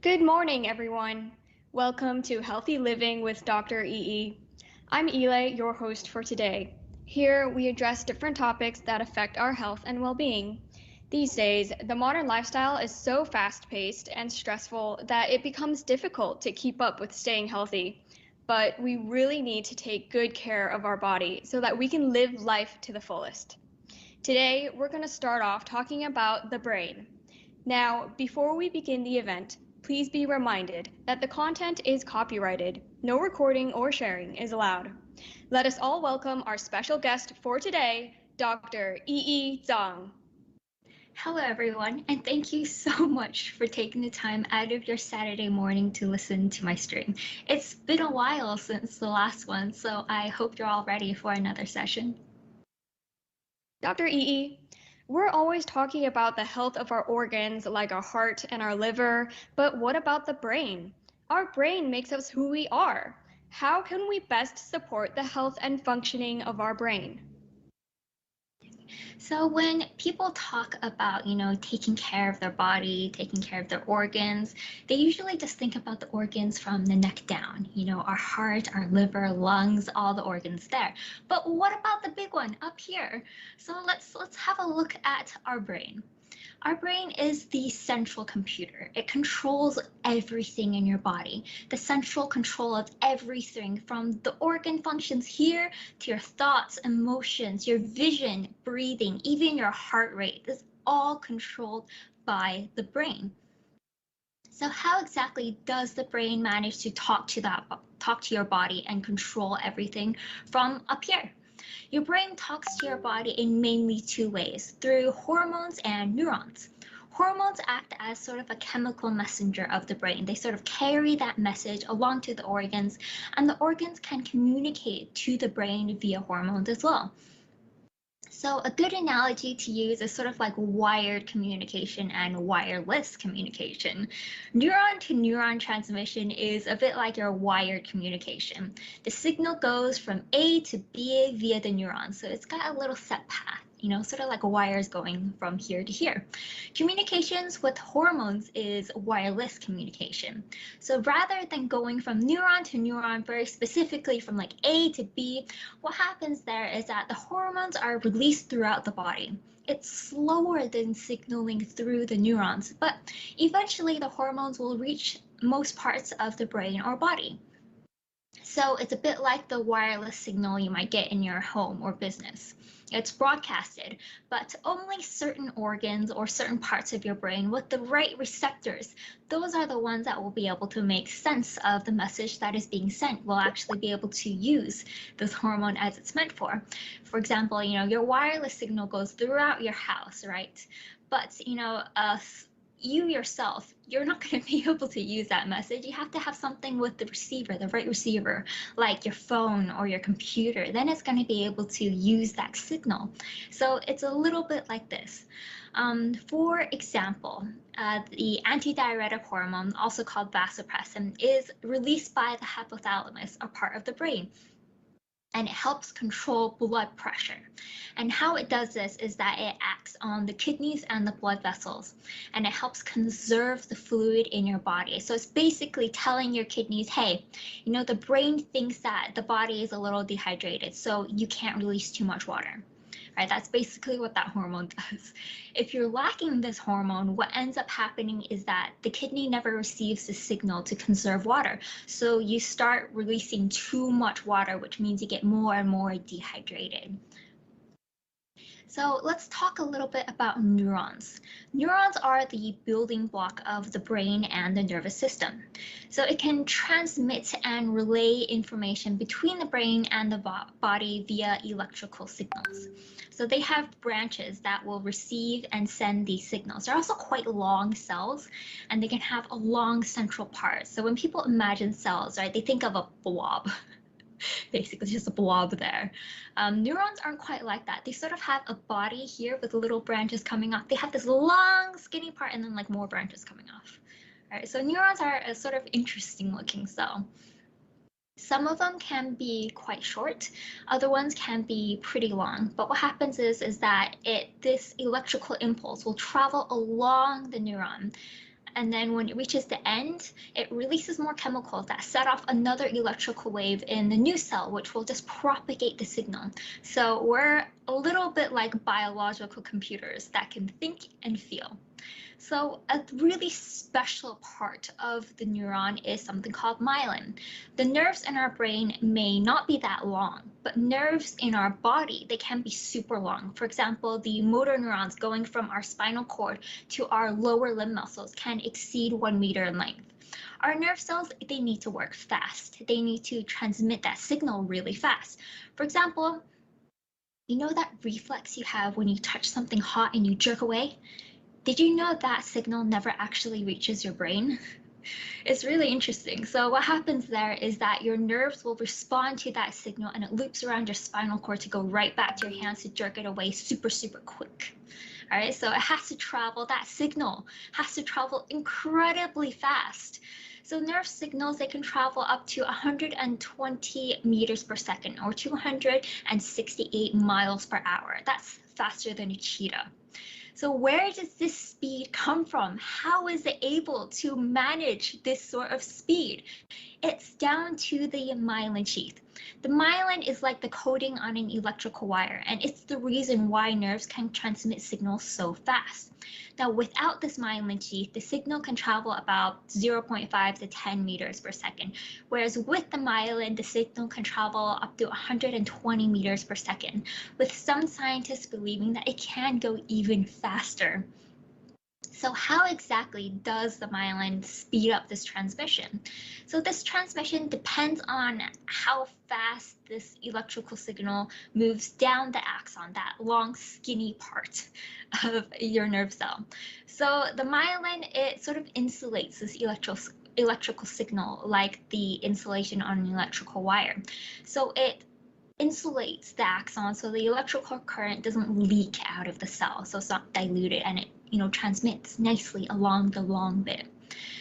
Good morning, everyone. Welcome to Healthy Living with Dr. EE. I'm Eli, your host for today. Here, we address different topics that affect our health and well being. These days, the modern lifestyle is so fast paced and stressful that it becomes difficult to keep up with staying healthy. But we really need to take good care of our body so that we can live life to the fullest. Today, we're going to start off talking about the brain. Now, before we begin the event, please be reminded that the content is copyrighted. No recording or sharing is allowed. Let us all welcome our special guest for today, Dr. Yi Zhang. Hello, everyone, and thank you so much for taking the time out of your Saturday morning to listen to my stream. It's been a while since the last one, so I hope you're all ready for another session. Dr. Yi, we're always talking about the health of our organs like our heart and our liver, but what about the brain? Our brain makes us who we are. How can we best support the health and functioning of our brain? So when people talk about, taking care of their body, taking care of their organs, they usually just think about the organs from the neck down, our heart, our liver, lungs, all the organs there. But what about the big one up here? So let's have a look at our brain. Our brain is the central computer. It controls everything in your body, the central control of everything from the organ functions here to your thoughts, emotions, your vision, breathing, even your heart rate is all controlled by the brain. So how exactly does the brain manage to talk to your body and control everything from up here? Your brain talks to your body in mainly two ways, through hormones and neurons. Hormones act as sort of a chemical messenger of the brain. They sort of carry that message along to the organs, and the organs can communicate to the brain via hormones as well. So a good analogy to use is sort of like wired communication and wireless communication. Neuron to neuron transmission is a bit like your wired communication. The signal goes from A to B via the neuron, so it's got a little set path. Sort of like wires going from here to here. Communications with hormones is wireless communication. So rather than going from neuron to neuron, very specifically from like A to B, what happens there is that the hormones are released throughout the body. It's slower than signaling through the neurons, but eventually the hormones will reach most parts of the brain or body. So it's a bit like the wireless signal you might get in your home or business. It's broadcasted, but only certain organs or certain parts of your brain with the right receptors, those are the ones that will be able to make sense of the message that is being sent, will actually be able to use this hormone as it's meant for. For example, your wireless signal goes throughout your house, right? But, you yourself, you're not going to be able to use that message. You have to have something with the receiver, the right receiver, like your phone or your computer. Then it's going to be able to use that signal. So it's a little bit like this. For example, the antidiuretic hormone, also called vasopressin, is released by the hypothalamus, a part of the brain, and it helps control blood pressure. And how it does this is that it acts on the kidneys and the blood vessels, and it helps conserve the fluid in your body. So it's basically telling your kidneys, hey, the brain thinks that the body is a little dehydrated, so you can't release too much water. Right, that's basically what that hormone does. If you're lacking this hormone, what ends up happening is that the kidney never receives the signal to conserve water. So you start releasing too much water, which means you get more and more dehydrated. So let's talk a little bit about neurons. Neurons are the building block of the brain and the nervous system. So it can transmit and relay information between the brain and the body via electrical signals. So they have branches that will receive and send these signals. They're also quite long cells, and they can have a long central part. So when people imagine cells, right, they think of a blob. Basically just a blob there. Neurons aren't quite like that. They sort of have a body here with little branches coming off. They have this long skinny part and then like more branches coming off. All right, so neurons are a sort of interesting looking cell. Some of them can be quite short, other ones can be pretty long. But what happens is that this electrical impulse will travel along the neuron And then when it reaches the end, it releases more chemicals that set off another electrical wave in the new cell, which will just propagate the signal. So we're a little bit like biological computers that can think and feel. So a really special part of the neuron is something called myelin. The nerves in our brain may not be that long, but nerves in our body, they can be super long. For example, the motor neurons going from our spinal cord to our lower limb muscles can exceed 1 meter in length. Our nerve cells, they need to work fast. They need to transmit that signal really fast. For example, you know that reflex you have when you touch something hot and you jerk away? Did you know that signal never actually reaches your brain? It's really interesting. So what happens there is that your nerves will respond to that signal and it loops around your spinal cord to go right back to your hands to jerk it away super, super quick. All right, so it has to travel, that signal has to travel incredibly fast. So nerve signals, they can travel up to 120 meters per second or 268 miles per hour. That's faster than a cheetah. So where does this speed come from? How is it able to manage this sort of speed? It's down to the myelin sheath. The myelin is like the coating on an electrical wire, and it's the reason why nerves can transmit signals so fast. Now, without this myelin sheath, the signal can travel about 0.5 to 10 meters per second, whereas with the myelin, the signal can travel up to 120 meters per second, with some scientists believing that it can go even faster. So how exactly does the myelin speed up this transmission? So this transmission depends on how fast this electrical signal moves down the axon, that long skinny part of your nerve cell. So the myelin, it sort of insulates this electrical signal like the insulation on an electrical wire. So it insulates the axon so the electrical current doesn't leak out of the cell, so it's not diluted and it transmits nicely along the long bit.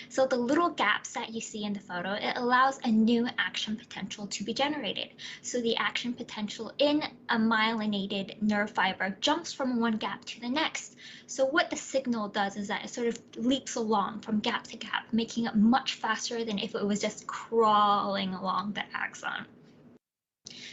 So the little gaps that you see in the photo, it allows a new action potential to be generated. So the action potential in a myelinated nerve fiber jumps from one gap to the next. So what the signal does is that it sort of leaps along from gap to gap, making it much faster than if it was just crawling along the axon.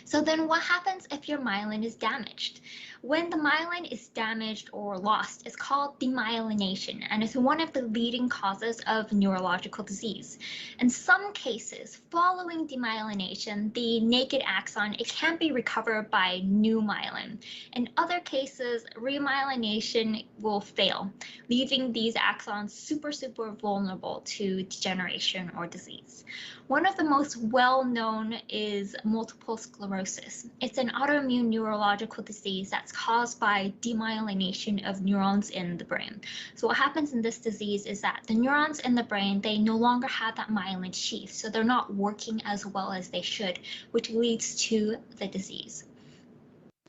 So then what happens if your myelin is damaged? When the myelin is damaged or lost, it's called demyelination, and it's one of the leading causes of neurological disease. In some cases, following demyelination, the naked axon, it can be recovered by new myelin. In other cases, remyelination will fail, leaving these axons super vulnerable to degeneration or disease. One of the most well-known is multiple sclerosis. It's an autoimmune neurological disease that's caused by demyelination of neurons in the brain. So what happens in this disease is that the neurons in the brain, they no longer have that myelin sheath, so they're not working as well as they should, which leads to the disease.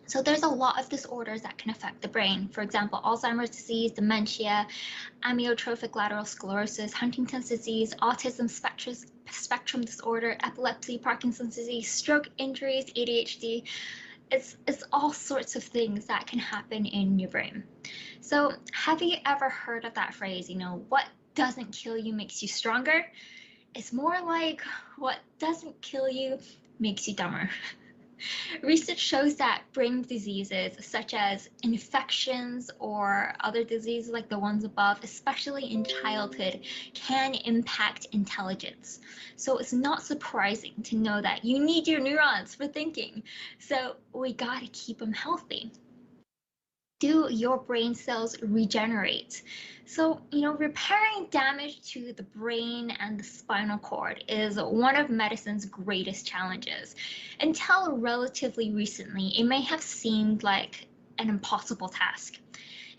So there's a lot of disorders that can affect the brain. For example, Alzheimer's disease, dementia, amyotrophic lateral sclerosis, Huntington's disease, autism spectrum disorder, epilepsy, Parkinson's disease, stroke injuries, ADHD. It's all sorts of things that can happen in your brain. So have you ever heard of that phrase, what doesn't kill you makes you stronger? It's more like what doesn't kill you makes you dumber. Research shows that brain diseases such as infections or other diseases like the ones above, especially in childhood, can impact intelligence. So it's not surprising to know that you need your neurons for thinking. So we gotta keep them healthy. Do your brain cells regenerate? So, repairing damage to the brain and the spinal cord is one of medicine's greatest challenges. Until relatively recently, it may have seemed like an impossible task.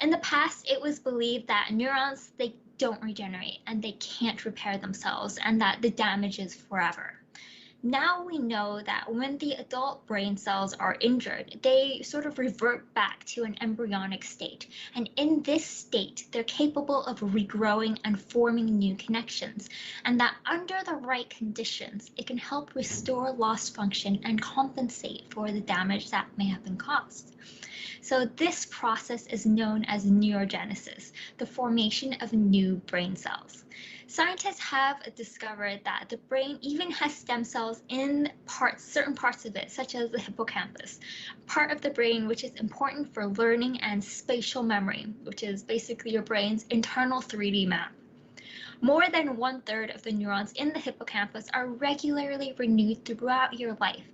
In the past, it was believed that neurons, they don't regenerate and they can't repair themselves and that the damage is forever. Now we know that when the adult brain cells are injured, they sort of revert back to an embryonic state. And in this state, they're capable of regrowing and forming new connections. And that under the right conditions, it can help restore lost function and compensate for the damage that may have been caused. So this process is known as neurogenesis, the formation of new brain cells. Scientists have discovered that the brain even has stem cells in certain parts of it, such as the hippocampus, part of the brain which is important for learning and spatial memory, which is basically your brain's internal 3D map. More than 1/3 of the neurons in the hippocampus are regularly renewed throughout your life.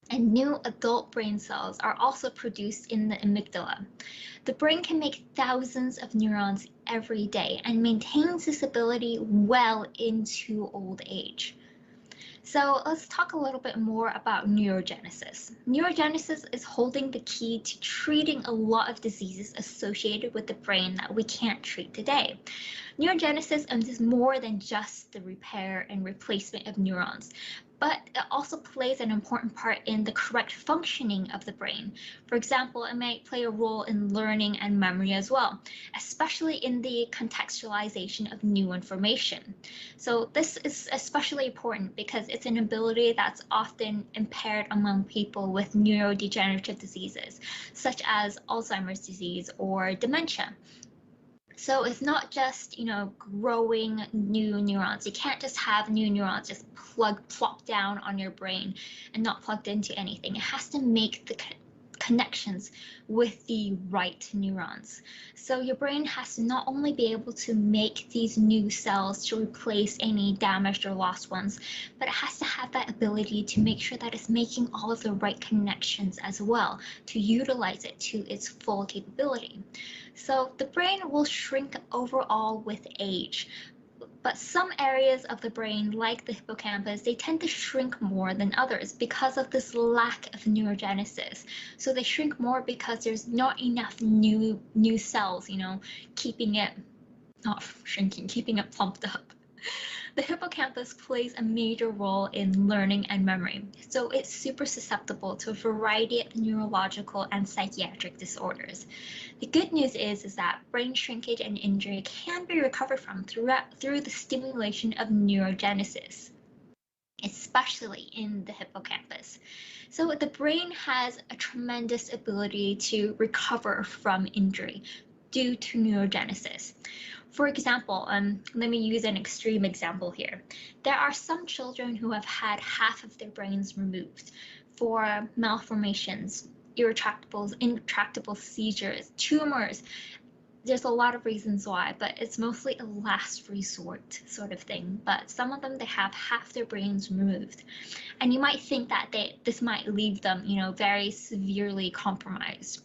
And new adult brain cells are also produced in the amygdala. The brain can make thousands of neurons every day and maintains this ability well into old age. So let's talk a little bit more about neurogenesis. Neurogenesis is holding the key to treating a lot of diseases associated with the brain that we can't treat today. Neurogenesis is more than just the repair and replacement of neurons, but it also plays an important part in the correct functioning of the brain. For example, it might play a role in learning and memory as well, especially in the contextualization of new information. So this is especially important because it's an ability that's often impaired among people with neurodegenerative diseases, such as Alzheimer's disease or dementia. So it's not just, growing new neurons. You can't just have new neurons just plop down on your brain and not plugged into anything. It has to make the connections with the right neurons. So your brain has to not only be able to make these new cells to replace any damaged or lost ones, but it has to have that ability to make sure that it's making all of the right connections as well to utilize it to its full capability. So the brain will shrink overall with age, but some areas of the brain, like the hippocampus, they tend to shrink more than others because of this lack of neurogenesis. So they shrink more because there's not enough new cells, keeping it not shrinking, keeping it pumped up. The hippocampus plays a major role in learning and memory, so it's super susceptible to a variety of neurological and psychiatric disorders. The good news is that brain shrinkage and injury can be recovered from through the stimulation of neurogenesis, especially in the hippocampus. So the brain has a tremendous ability to recover from injury due to neurogenesis. For example, let me use an extreme example here. There are some children who have had half of their brains removed for malformations, intractable seizures, tumors. There's a lot of reasons why, but it's mostly a last resort sort of thing. But some of them, they have half their brains removed. And you might think that this might leave them, very severely compromised.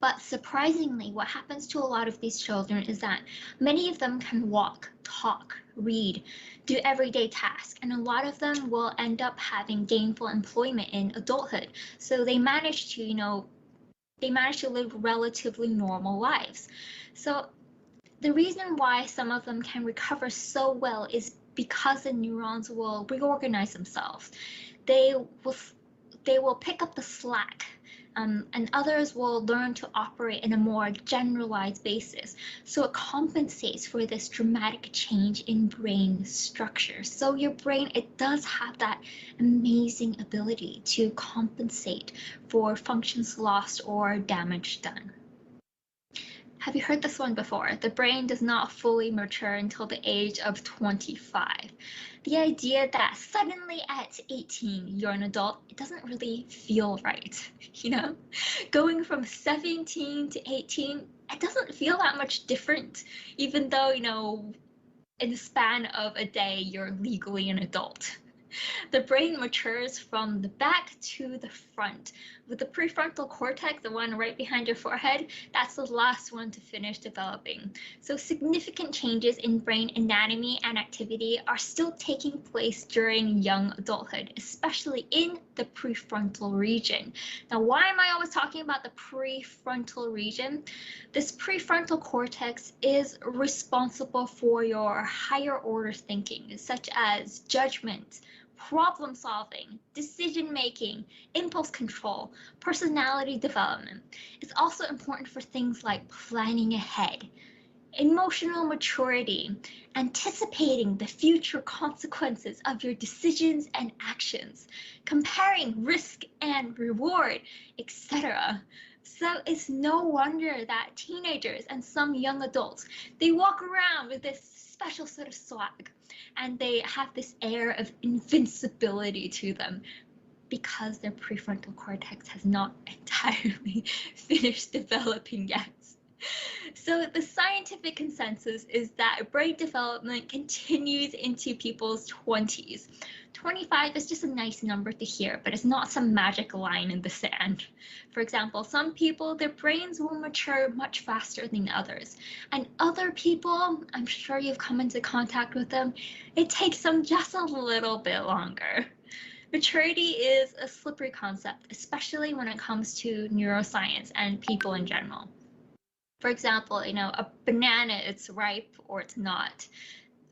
But surprisingly, what happens to a lot of these children is that many of them can walk, talk, read, do everyday tasks, and a lot of them will end up having gainful employment in adulthood. So they manage to, live relatively normal lives. So the reason why some of them can recover so well is because the neurons will reorganize themselves. They will pick up the slack. And others will learn to operate in a more generalized basis. So it compensates for this dramatic change in brain structure. So your brain, it does have that amazing ability to compensate for functions lost or damage done. Have you heard this one before? The brain does not fully mature until the age of 25. The idea that suddenly at 18 you're an adult, it doesn't really feel right, Going from 17 to 18, it doesn't feel that much different, even though, in the span of a day, you're legally an adult. The brain matures from the back to the front. With the prefrontal cortex, the one right behind your forehead, that's the last one to finish developing. So significant changes in brain anatomy and activity are still taking place during young adulthood, especially in the prefrontal region. Now, why am I always talking about the prefrontal region? This prefrontal cortex is responsible for your higher order thinking, such as judgment, problem solving, decision making, impulse control, personality development. It's also important for things like planning ahead, emotional maturity, anticipating the future consequences of your decisions and actions, comparing risk and reward, etc. So it's no wonder that teenagers and some young adults, they walk around with this special sort of swag and they have this air of invincibility to them because their prefrontal cortex has not entirely finished developing yet. So the scientific consensus is that brain development continues into people's 20s. 25 is just a nice number to hear, but it's not some magic line in the sand. For example, some people, their brains will mature much faster than others. And other people, I'm sure you've come into contact with them, it takes them just a little bit longer. Maturity is a slippery concept, especially when it comes to neuroscience and people in general. For example, a banana, it's ripe or it's not.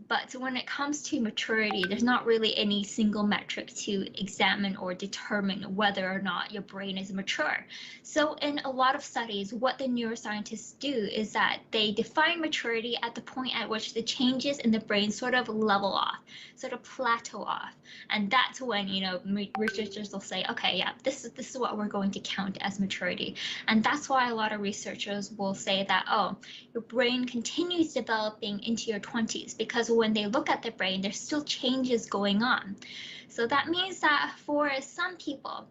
But when it comes to maturity, there's not really any single metric to examine or determine whether or not your brain is mature. So in a lot of studies, what the neuroscientists do is that they define maturity at the point at which the changes in the brain sort of level off, sort of plateau off. And that's when, researchers will say, okay, yeah, this is what we're going to count as maturity. And that's why a lot of researchers will say that, oh, your brain continues developing into your 20s, because when they look at the brain, there's still changes going on. So that means that for some people,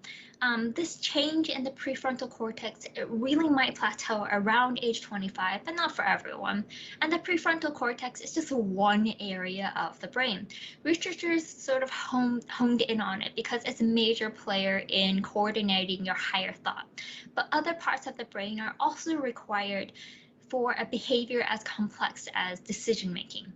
this change in the prefrontal cortex, it really might plateau around age 25, but not for everyone. And the prefrontal cortex is just one area of the brain. Researchers sort of honed in on it because it's a major player in coordinating your higher thought. But other parts of the brain are also required for a behavior as complex as decision making.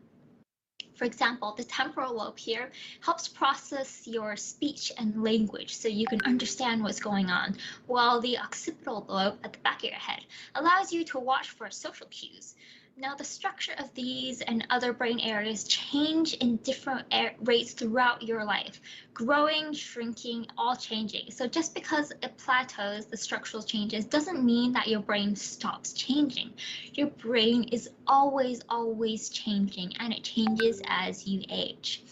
For example, the temporal lobe here helps process your speech and language so you can understand what's going on, while the occipital lobe at the back of your head allows you to watch for social cues. Now, the structure of these and other brain areas change in different rates throughout your life, growing, shrinking, all changing. So just because it plateaus, the structural changes, doesn't mean that your brain stops changing. Your brain is always changing, and it changes as you age.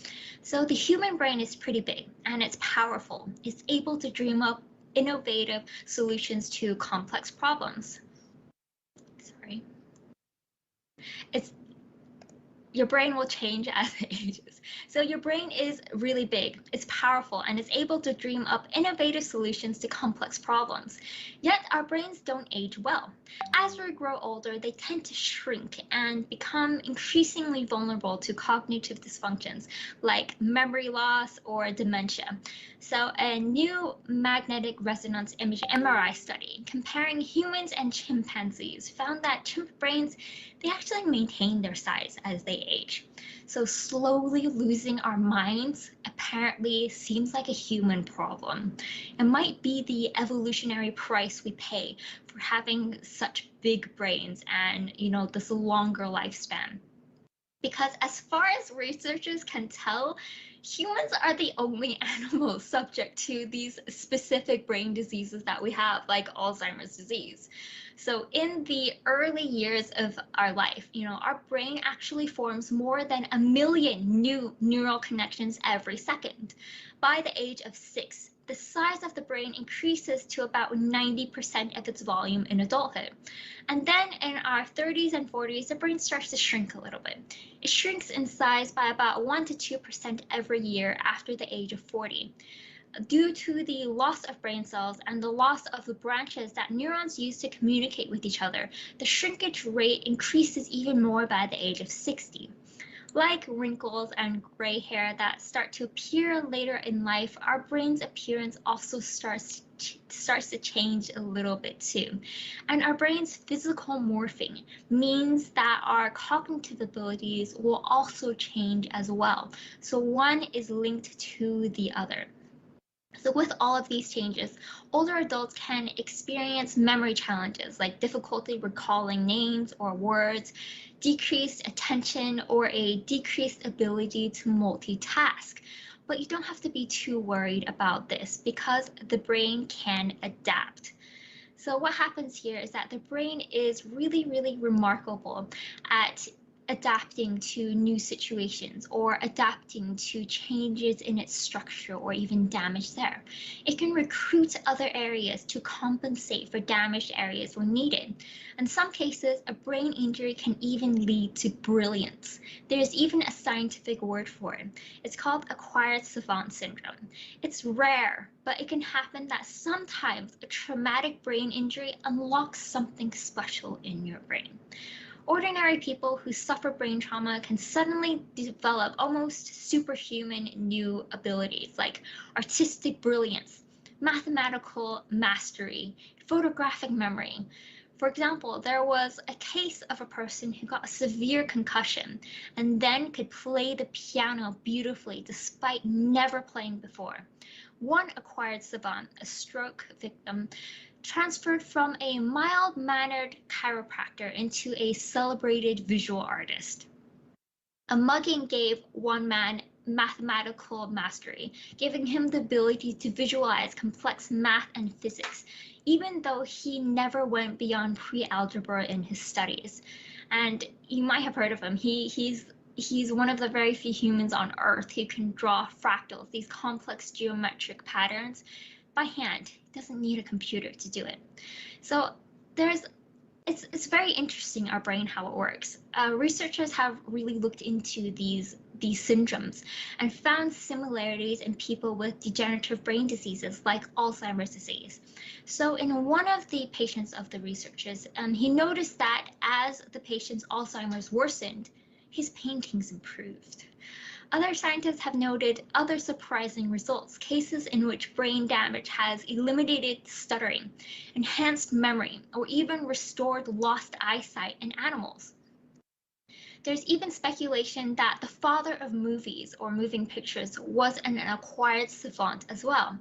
So the human brain is pretty big and it's powerful. It's able to dream up innovative solutions to complex problems. Sorry. Your brain will change as it ages. So your brain is really big, it's powerful, and it's able to dream up innovative solutions to complex problems. Yet our brains don't age well. As we grow older, they tend to shrink and become increasingly vulnerable to cognitive dysfunctions like memory loss or dementia. So a new magnetic resonance image MRI study comparing humans and chimpanzees found that chimp brains, they actually maintain their size as they age. So slowly losing our minds apparently seems like a human problem. It might be the evolutionary price we pay for having such big brains and, this longer lifespan. Because as far as researchers can tell, humans are the only animals subject to these specific brain diseases that we have, like Alzheimer's disease. So in the early years of our life, our brain actually forms more than 1 million new neural connections every second. By the age of 6, the size of the brain increases to about 90% of its volume in adulthood. And then in our 30s and 40s, the brain starts to shrink a little bit. It shrinks in size by about 1 to 2% every year after the age of 40. Due to the loss of brain cells and the loss of the branches that neurons use to communicate with each other, the shrinkage rate increases even more by the age of 60. Like wrinkles and gray hair that start to appear later in life, our brain's appearance also starts to change a little bit too. And our brain's physical morphing means that our cognitive abilities will also change as well. So one is linked to the other. So with all of these changes, older adults can experience memory challenges like difficulty recalling names or words, decreased attention, or a decreased ability to multitask. But you don't have to be too worried about this because the brain can adapt. So what happens here is that the brain is really, really remarkable at adapting to new situations or adapting to changes in its structure or even damage there. It can recruit other areas to compensate for damaged areas when needed. In some cases, a brain injury can even lead to brilliance. There's even a scientific word for it. It's called acquired savant syndrome. It's rare, but it can happen that sometimes a traumatic brain injury unlocks something special in your brain. Ordinary people who suffer brain trauma can suddenly develop almost superhuman new abilities like artistic brilliance, mathematical mastery, photographic memory. For example, there was a case of a person who got a severe concussion and then could play the piano beautifully despite never playing before. One acquired savant, a stroke victim, transferred from a mild-mannered chiropractor into a celebrated visual artist. A mugging gave one man mathematical mastery, giving him the ability to visualize complex math and physics, even though he never went beyond pre-algebra in his studies. And you might have heard of him. He's one of the very few humans on Earth who can draw fractals, these complex geometric patterns, by hand. He doesn't need a computer to do it. So it's very interesting, our brain, how it works. Researchers have really looked into these syndromes and found similarities in people with degenerative brain diseases like Alzheimer's disease. So in one of the patients of the researchers, he noticed that as the patient's Alzheimer's worsened, his paintings improved. Other scientists have noted other surprising results, cases in which brain damage has eliminated stuttering, enhanced memory, or even restored lost eyesight in animals. There's even speculation that the father of movies or moving pictures was an acquired savant as well.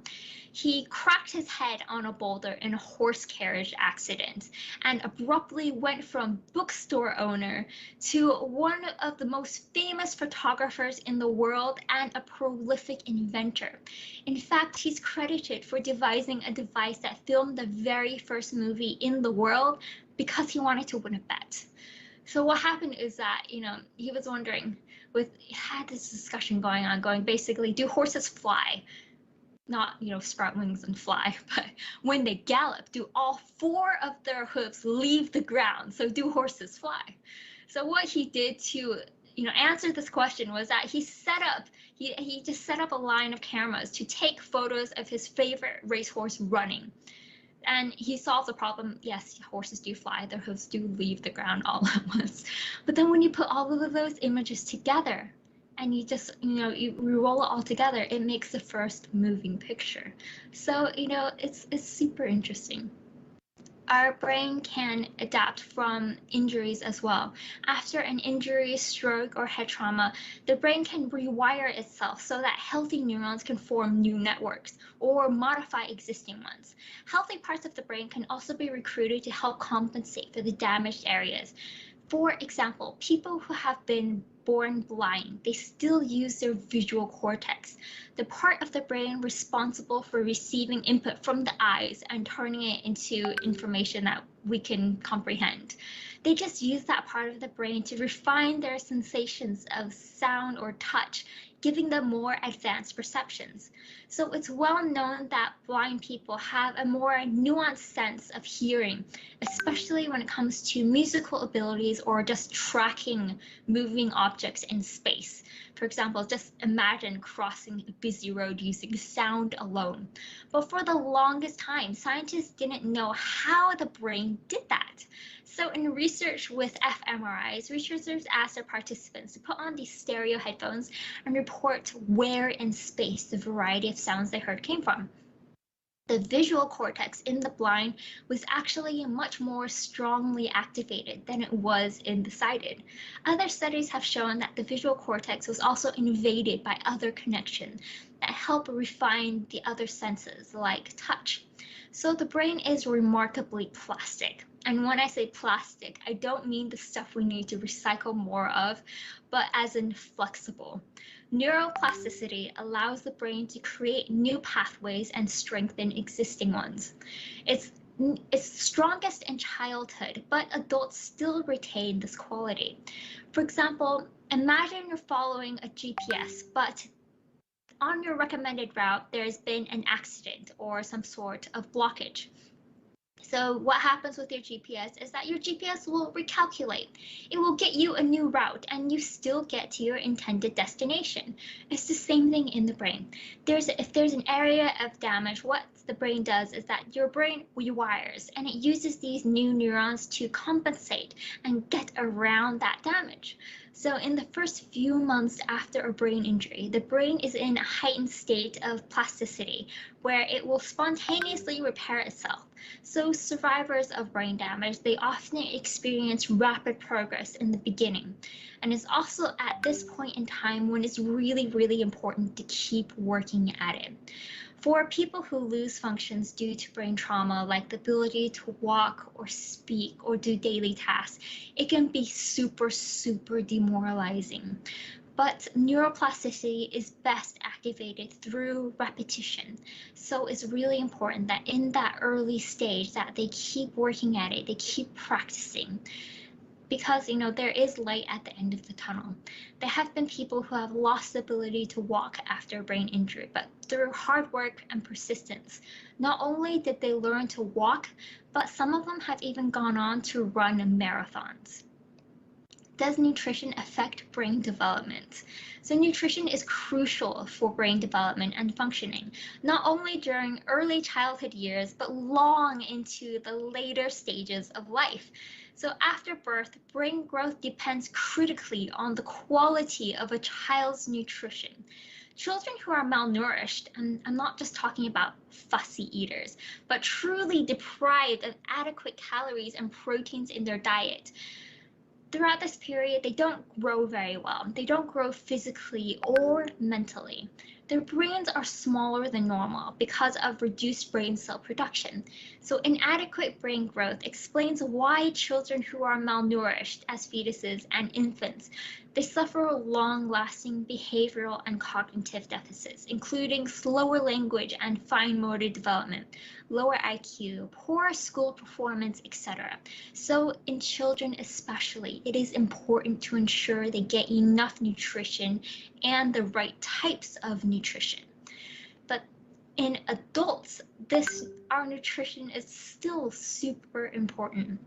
He cracked his head on a boulder in a horse carriage accident and abruptly went from bookstore owner to one of the most famous photographers in the world and a prolific inventor. In fact, he's credited for devising a device that filmed the very first movie in the world because he wanted to win a bet. So what happened is that, he was wondering, had this discussion going basically, do horses fly? Not, sprout wings and fly, but when they gallop, do all four of their hooves leave the ground? So do horses fly? So what he did to, answer this question was that he just set up a line of cameras to take photos of his favorite racehorse running. And he solves the problem. Yes, horses do fly, their hooves do leave the ground all at once. But then when you put all of those images together and you just, you roll it all together, it makes the first moving picture. So, it's super interesting. Our brain can adapt from injuries as well. After an injury, stroke, or head trauma, the brain can rewire itself so that healthy neurons can form new networks or modify existing ones. Healthy parts of the brain can also be recruited to help compensate for the damaged areas. For example, people who have been born blind, they still use their visual cortex, the part of the brain responsible for receiving input from the eyes and turning it into information that we can comprehend. They just use that part of the brain to refine their sensations of sound or touch, giving them more advanced perceptions. So it's well known that blind people have a more nuanced sense of hearing, especially when it comes to musical abilities or just tracking moving objects in space. For example, just imagine crossing a busy road using sound alone. But for the longest time, scientists didn't know how the brain did that. So in research with fMRIs, researchers asked their participants to put on these stereo headphones and report where in space the variety of sounds they heard came from. The visual cortex in the blind was actually much more strongly activated than it was in the sighted. Other studies have shown that the visual cortex was also invaded by other connections that help refine the other senses like touch. So the brain is remarkably plastic. And when I say plastic, I don't mean the stuff we need to recycle more of, but as in flexible. Neuroplasticity allows the brain to create new pathways and strengthen existing ones. It's strongest in childhood, but adults still retain this quality. For example, imagine you're following a GPS, but on your recommended route, there's been an accident or some sort of blockage. So what happens with your GPS is that your GPS will recalculate. It will get you a new route and you still get to your intended destination. It's the same thing in the brain. If there's an area of damage, what the brain does is that your brain rewires and it uses these new neurons to compensate and get around that damage. So in the first few months after a brain injury, the brain is in a heightened state of plasticity where it will spontaneously repair itself. So survivors of brain damage, they often experience rapid progress in the beginning. And it's also at this point in time when it's really, really important to keep working at it. For people who lose functions due to brain trauma, like the ability to walk or speak or do daily tasks, it can be super, super demoralizing. But neuroplasticity is best activated through repetition. So it's really important that in that early stage that they keep working at it, they keep practicing. Because there is light at the end of the tunnel. There have been people who have lost the ability to walk after a brain injury, but through hard work and persistence, not only did they learn to walk, but some of them have even gone on to run marathons. Does nutrition affect brain development? So nutrition is crucial for brain development and functioning, not only during early childhood years, but long into the later stages of life. So after birth, brain growth depends critically on the quality of a child's nutrition. Children who are malnourished, and I'm not just talking about fussy eaters, but truly deprived of adequate calories and proteins in their diet, throughout this period, they don't grow very well. They don't grow physically or mentally. Their brains are smaller than normal because of reduced brain cell production. So inadequate brain growth explains why children who are malnourished as fetuses and infants, they suffer long-lasting behavioral and cognitive deficits, including slower language and fine motor development, lower IQ, poor school performance, etc. So in children especially, it is important to ensure they get enough nutrition and the right types of nutrition. But in adults, our nutrition is still super important.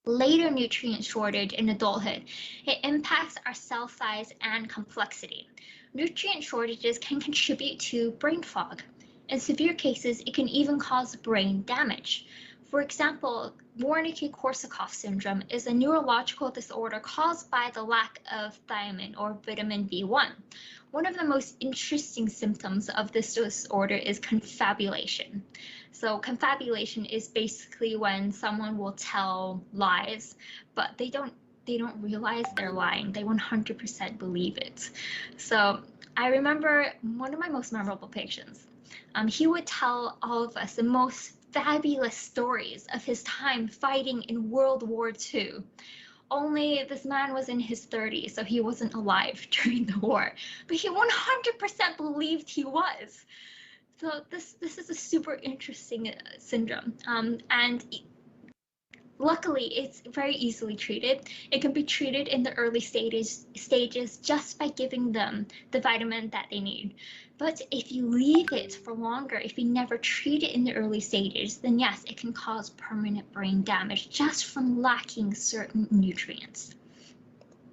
Later nutrient shortage in adulthood, it impacts our cell size and complexity. Nutrient shortages can contribute to brain fog. In severe cases, it can even cause brain damage. For example, Wernicke-Korsakoff syndrome is a neurological disorder caused by the lack of thiamine or vitamin B1. One of the most interesting symptoms of this disorder is confabulation. So confabulation is basically when someone will tell lies, but they don't realize they're lying. They 100% believe it. So I remember one of my most memorable patients. He would tell all of us the most fabulous stories of his time fighting in World War II. Only this man was in his 30s, so he wasn't alive during the war, but he 100% believed he was. So this is a super interesting syndrome, and luckily it's very easily treated. It can be treated in the early stages just by giving them the vitamin that they need. But if you leave it for longer, if you never treat it in the early stages, then yes, it can cause permanent brain damage just from lacking certain nutrients.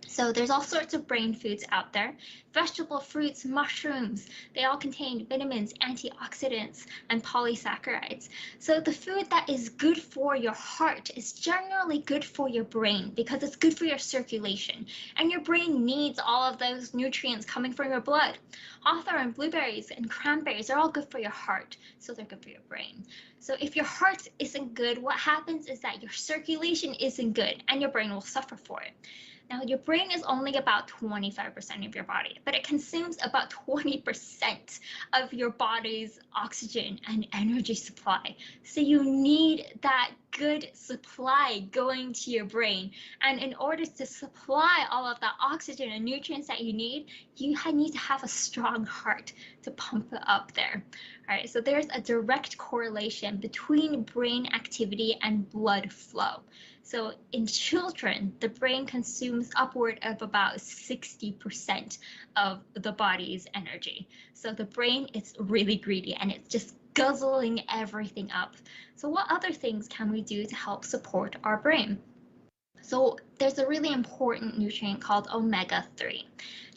So there's all sorts of brain foods out there. Vegetable, fruits, mushrooms, they all contain vitamins, antioxidants, and polysaccharides. So the food that is good for your heart is generally good for your brain because it's good for your circulation. And your brain needs all of those nutrients coming from your blood. Hawthorn, blueberries, and cranberries are all good for your heart, so they're good for your brain. So if your heart isn't good, what happens is that your circulation isn't good and your brain will suffer for it. Now, your brain is only about 25% of your body, but it consumes about 20% of your body's oxygen and energy supply. So you need that good supply going to your brain. And in order to supply all of that oxygen and nutrients that you need to have a strong heart to pump it up there. All right, so there's a direct correlation between brain activity and blood flow. So in children, the brain consumes upward of about 60% of the body's energy. So the brain is really greedy and it's just guzzling everything up. So what other things can we do to help support our brain? So there's a really important nutrient called omega-3.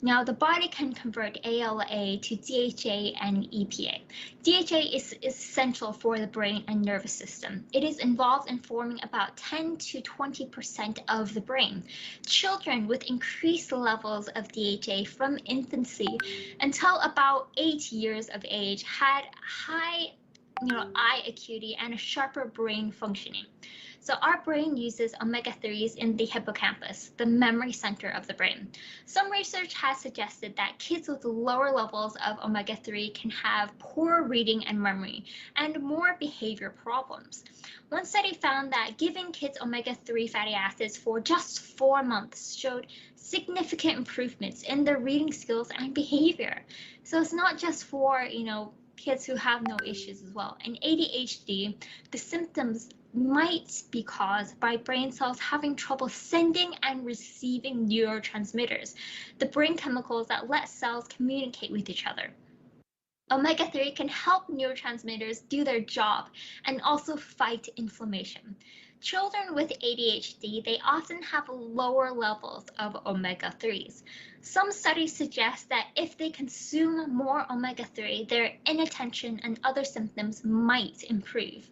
Now the body can convert ALA to DHA and EPA. DHA is essential for the brain and nervous system. It is involved in forming about 10 to 20% of the brain. Children with increased levels of DHA from infancy until about 8 years of age had high eye acuity and a sharper brain functioning. So our brain uses omega-3s in the hippocampus, the memory center of the brain. Some research has suggested that kids with lower levels of omega-3 can have poor reading and memory and more behavior problems. One study found that giving kids omega-3 fatty acids for just 4 months showed significant improvements in their reading skills and behavior. So it's not just for, kids who have no issues as well. In ADHD, the symptoms might be caused by brain cells having trouble sending and receiving neurotransmitters, the brain chemicals that let cells communicate with each other. Omega-3 can help neurotransmitters do their job and also fight inflammation. Children with ADHD, they often have lower levels of omega-3s. Some studies suggest that if they consume more omega-3, their inattention and other symptoms might improve.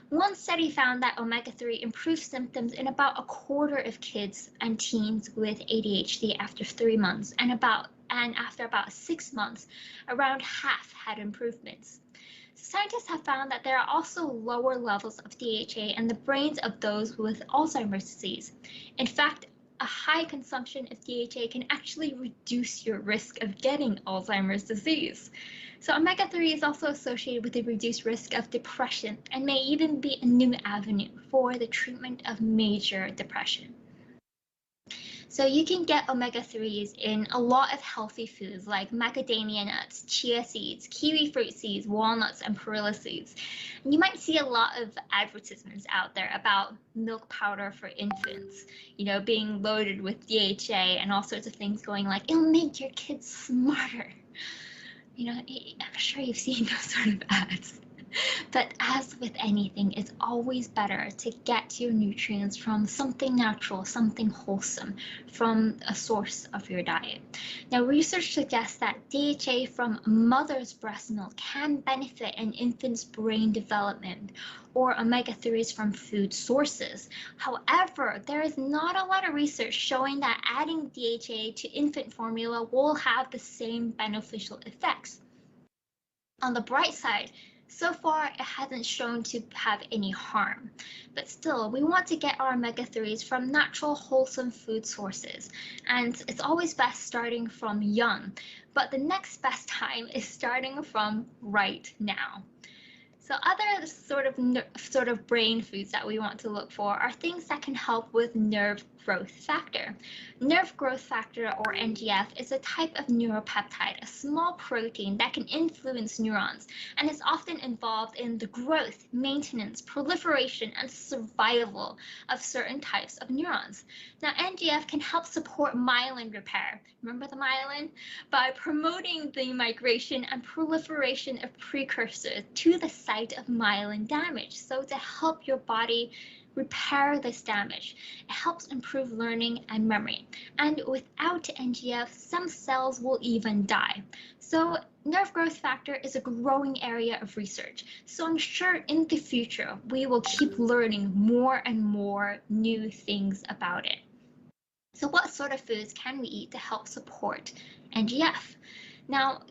One study found that omega-3 improves symptoms in about a quarter of kids and teens with ADHD after 3 months, and after about 6 months, around half had improvements. Scientists have found that there are also lower levels of DHA in the brains of those with Alzheimer's disease. In fact, a high consumption of DHA can actually reduce your risk of getting Alzheimer's disease. So omega-3 is also associated with a reduced risk of depression and may even be a new avenue for the treatment of major depression. So you can get omega-3s in a lot of healthy foods like macadamia nuts, chia seeds, kiwi fruit seeds, walnuts, and perilla seeds. And you might see a lot of advertisements out there about milk powder for infants, being loaded with DHA and all sorts of things going like, it'll make your kids smarter. I'm sure you've seen those sort of ads. But as with anything, it's always better to get your nutrients from something natural, something wholesome, from a source of your diet. Now, research suggests that DHA from mother's breast milk can benefit an infant's brain development, or omega-3s from food sources. However, there is not a lot of research showing that adding DHA to infant formula will have the same beneficial effects. On the bright side, so far, it hasn't shown to have any harm, but still, we want to get our omega-3s from natural, wholesome food sources, and it's always best starting from young, but the next best time is starting from right now. So other sort of brain foods that we want to look for are things that can help with nerve growth factor. Nerve growth factor, or NGF, is a type of neuropeptide, a small protein that can influence neurons, and is often involved in the growth, maintenance, proliferation, and survival of certain types of neurons. Now, NGF can help support myelin repair, remember the myelin? By promoting the migration and proliferation of precursors to the site of myelin damage, so to help your body repair this damage. It helps improve learning and memory. And without NGF, some cells will even die. So nerve growth factor is a growing area of research. So I'm sure in the future, we will keep learning more and more new things about it. So what sort of foods can we eat to help support NGF? Now,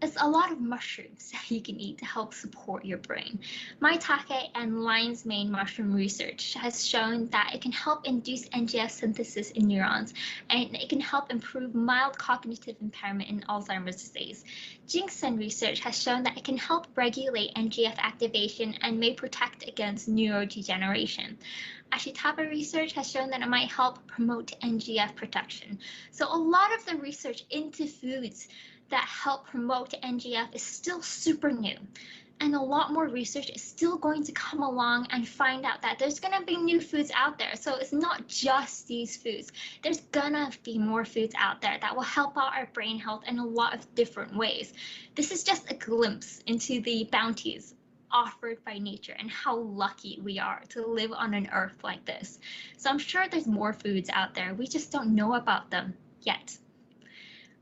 It's a lot of mushrooms that you can eat to help support your brain. Maitake and lion's mane mushroom research has shown that it can help induce NGF synthesis in neurons, and it can help improve mild cognitive impairment in Alzheimer's disease. Ginseng research has shown that it can help regulate NGF activation and may protect against neurodegeneration. Ashitaba research has shown that it might help promote NGF protection. So a lot of the research into foods that help promote NGF is still super new. And a lot more research is still going to come along and find out that there's going to be new foods out there. So it's not just these foods. There's going to be more foods out there that will help out our brain health in a lot of different ways. This is just a glimpse into the bounties offered by nature and how lucky we are to live on an earth like this. So I'm sure there's more foods out there. We just don't know about them yet.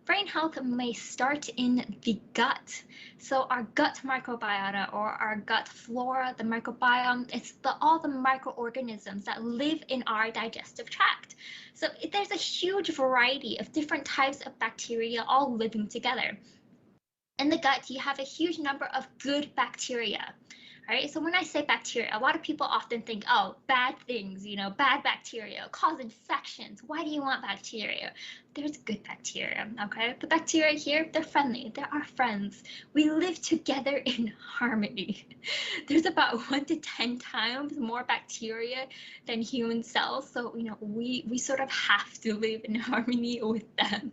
Brain health may start in the gut. So our gut microbiota, or our gut flora, the microbiome, it's all the microorganisms that live in our digestive tract. So there's a huge variety of different types of bacteria all living together. In the gut, you have a huge number of good bacteria. Right? So when I say bacteria, a lot of people often think, oh, bad things, bad bacteria cause infections. Why do you want bacteria? There's good bacteria, okay? The bacteria here, they're friendly. They're our friends. We live together in harmony. There's about 1 to 10 times more bacteria than human cells. So, we sort of have to live in harmony with them.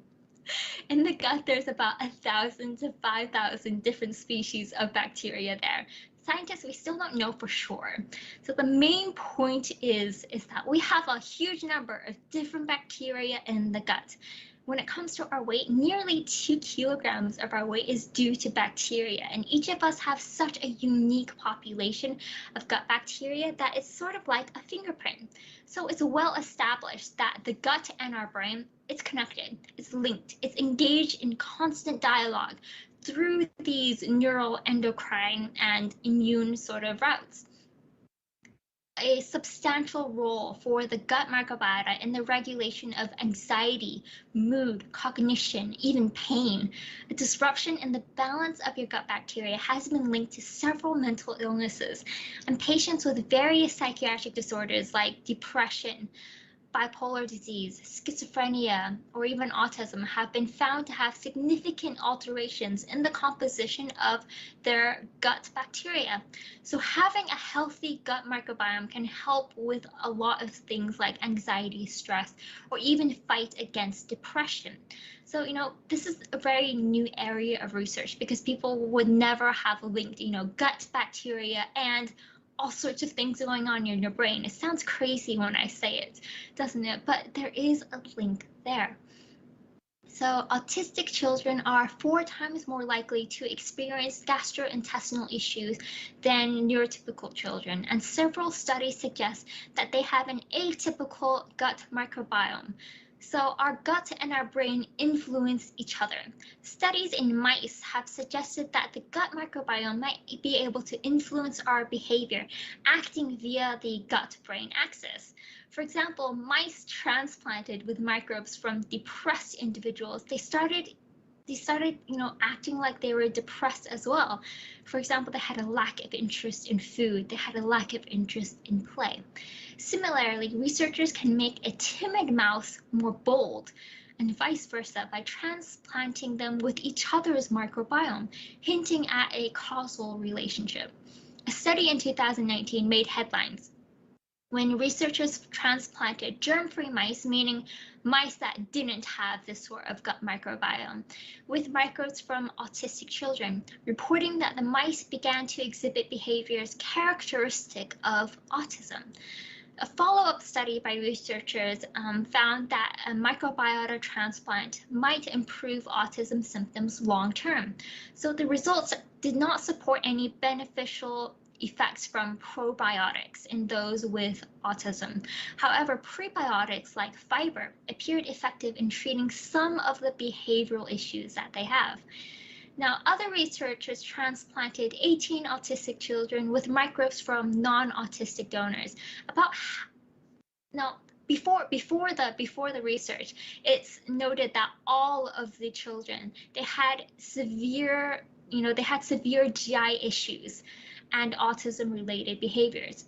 In the gut, there's about 1,000 to 5,000 different species of bacteria there. Scientists, we still don't know for sure. So the main point is that we have a huge number of different bacteria in the gut. When it comes to our weight, nearly 2 kilograms of our weight is due to bacteria, and each of us have such a unique population of gut bacteria that it's sort of like a fingerprint. So it's well established that the gut and our brain, it's connected, it's linked, it's engaged in constant dialogue through these neural, endocrine, and immune sort of routes. A substantial role for the gut microbiota in the regulation of anxiety, mood, cognition, even pain. A disruption in the balance of your gut bacteria has been linked to several mental illnesses, and patients with various psychiatric disorders like depression, bipolar disease, schizophrenia, or even autism have been found to have significant alterations in the composition of their gut bacteria. So having a healthy gut microbiome can help with a lot of things like anxiety, stress, or even fight against depression. So, this is a very new area of research because people would never have linked, gut bacteria and all sorts of things going on in your brain. It sounds crazy when I say it, doesn't it? But there is a link there. So autistic children are 4 times more likely to experience gastrointestinal issues than neurotypical children, and several studies suggest that they have an atypical gut microbiome. So our gut and our brain influence each other. Studies in mice have suggested that the gut microbiome might be able to influence our behavior, acting via the gut-brain axis. For example, mice transplanted with microbes from depressed individuals, they started acting like they were depressed as well. For example, they had a lack of interest in food. They had a lack of interest in play. Similarly, researchers can make a timid mouse more bold, and vice versa by transplanting them with each other's microbiome, hinting at a causal relationship. A study in 2019 made headlines when researchers transplanted germ-free mice, meaning mice that didn't have this sort of gut microbiome, with microbes from autistic children, reporting that the mice began to exhibit behaviors characteristic of autism. A follow-up study by researchers found that a microbiota transplant might improve autism symptoms long-term. So the results did not support any beneficial effects from probiotics in those with autism. However, prebiotics like fiber appeared effective in treating some of the behavioral issues that they have. Now, other researchers transplanted 18 autistic children with microbes from non-autistic donors. Now, before the research, it's noted that all of the children, they had severe GI issues and autism related behaviors.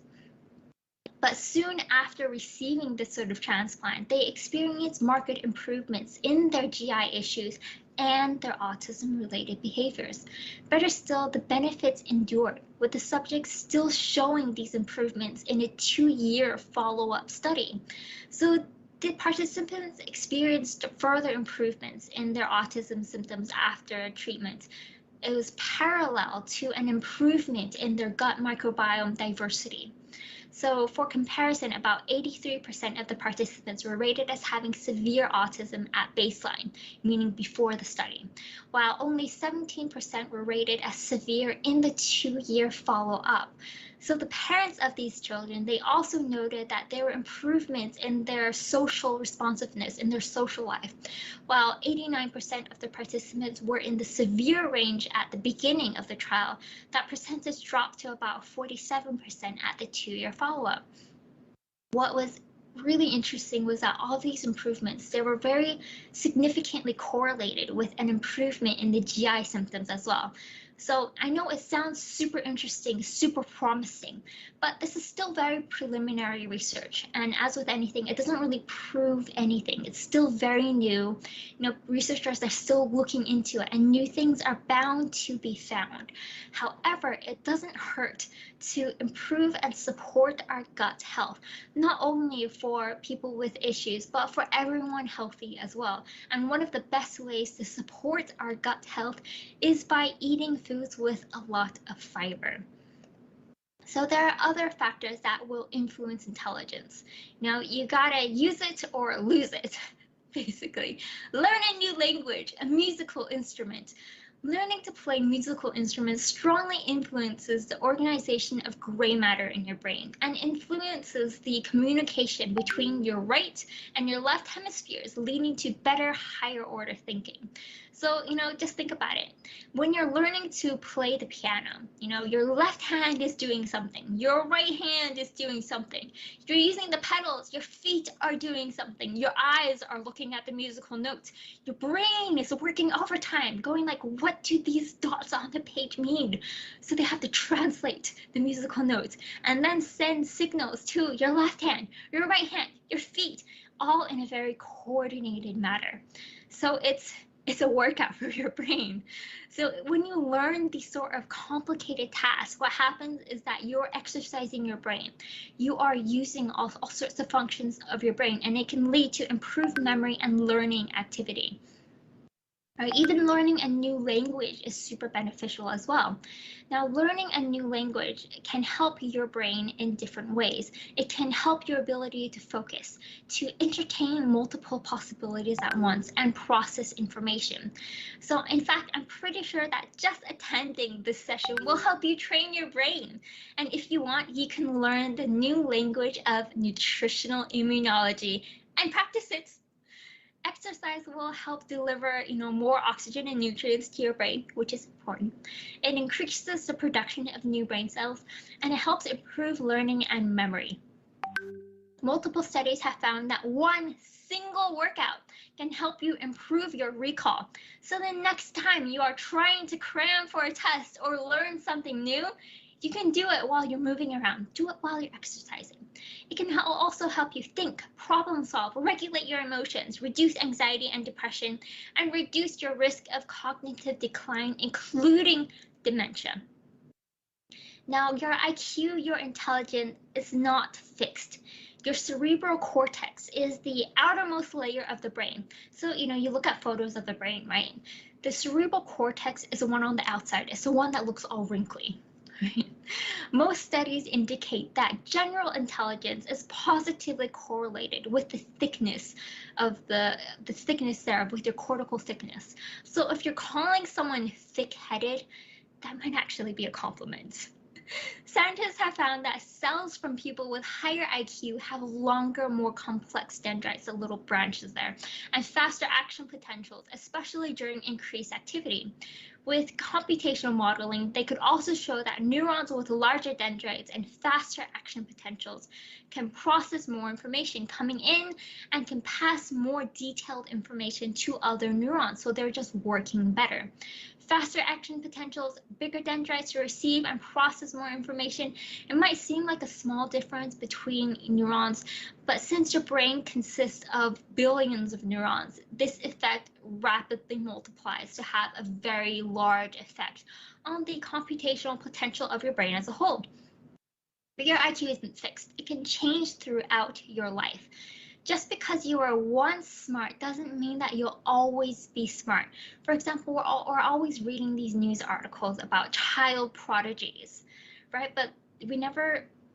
But soon after receiving this sort of transplant, they experienced marked improvements in their GI issues and their autism-related behaviors. Better still, the benefits endured, with the subjects still showing these improvements in a 2-year follow-up study. So the participants experienced further improvements in their autism symptoms after treatment. It was parallel to an improvement in their gut microbiome diversity. So for comparison, about 83% of the participants were rated as having severe autism at baseline, meaning before the study, while only 17% were rated as severe in the 2-year follow-up. So the parents of these children, they also noted that there were improvements in their social responsiveness, in their social life. While 89% of the participants were in the severe range at the beginning of the trial, that percentage dropped to about 47% at the 2-year follow-up. What was really interesting was that all these improvements, they were very significantly correlated with an improvement in the GI symptoms as well. So I know it sounds super interesting, super promising, but this is still very preliminary research. And as with anything, it doesn't really prove anything. It's still very new. Researchers are still looking into it, and new things are bound to be found. However, it doesn't hurt to improve and support our gut health, not only for people with issues, but for everyone healthy as well. And one of the best ways to support our gut health is by eating foods with a lot of fiber. So there are other factors that will influence intelligence. You gotta use it or lose it, basically. Learn a new language, a musical instrument. Learning to play musical instruments strongly influences the organization of gray matter in your brain and influences the communication between your right and your left hemispheres, leading to better, higher order thinking. So, just think about it. When you're learning to play the piano, your left hand is doing something, your right hand is doing something. You're using the pedals, your feet are doing something, your eyes are looking at the musical notes. Your brain is working overtime, going like, what do these dots on the page mean? So they have to translate the musical notes and then send signals to your left hand, your right hand, your feet, all in a very coordinated manner. So it's a workout for your brain. So when you learn these sort of complicated tasks, what happens is that you're exercising your brain. You are using all sorts of functions of your brain, and it can lead to improved memory and learning activity. Even learning a new language is super beneficial as well. Now, learning a new language can help your brain in different ways. It can help your ability to focus, to entertain multiple possibilities at once, and process information. So, in fact, I'm pretty sure that just attending this session will help you train your brain. And if you want, you can learn the new language of nutritional immunology and practice it. Exercise will help deliver, more oxygen and nutrients to your brain, which is important. It increases the production of new brain cells, and it helps improve learning and memory. Multiple studies have found that one single workout can help you improve your recall. So the next time you are trying to cram for a test or learn something new, you can do it while you're moving around. Do it while you're exercising. It can also help you think, problem solve, regulate your emotions, reduce anxiety and depression, and reduce your risk of cognitive decline, including dementia. Now, your IQ, your intelligence is not fixed. Your cerebral cortex is the outermost layer of the brain. So, you look at photos of the brain, right? The cerebral cortex is the one on the outside. It's the one that looks all wrinkly. Right? Most studies indicate that general intelligence is positively correlated with the thickness of the thickness there, with your cortical thickness. So if you're calling someone thick-headed, that might actually be a compliment. Scientists have found that cells from people with higher IQ have longer, more complex dendrites, the little branches there, and faster action potentials, especially during increased activity. With computational modeling, they could also show that neurons with larger dendrites and faster action potentials can process more information coming in and can pass more detailed information to other neurons, so they're just working better. Faster action potentials, bigger dendrites to receive and process more information. It might seem like a small difference between neurons, but since your brain consists of billions of neurons, this effect rapidly multiplies to have a very large effect on the computational potential of your brain as a whole. But your IQ isn't fixed. It can change throughout your life. Just because you are once smart doesn't mean that you'll always be smart. For example, we're always reading these news articles about child prodigies, right? But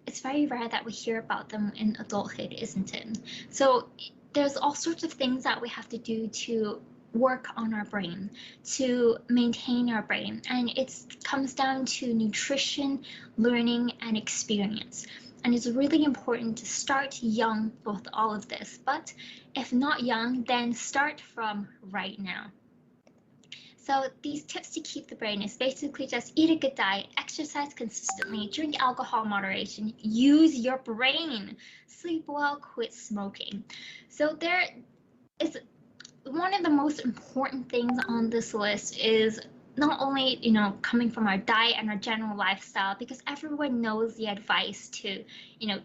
it's very rare that we hear about them in adulthood, isn't it? So there's all sorts of things that we have to do to work on our brain, to maintain our brain. And it comes down to nutrition, learning, and experience. And it's really important to start young with all of this. But if not young, then start from right now. So these tips to keep the brain is basically just eat a good diet, exercise consistently, drink alcohol in moderation, use your brain, sleep well, quit smoking. So there is one of the most important things on this list is not only, coming from our diet and our general lifestyle, because everyone knows the advice to,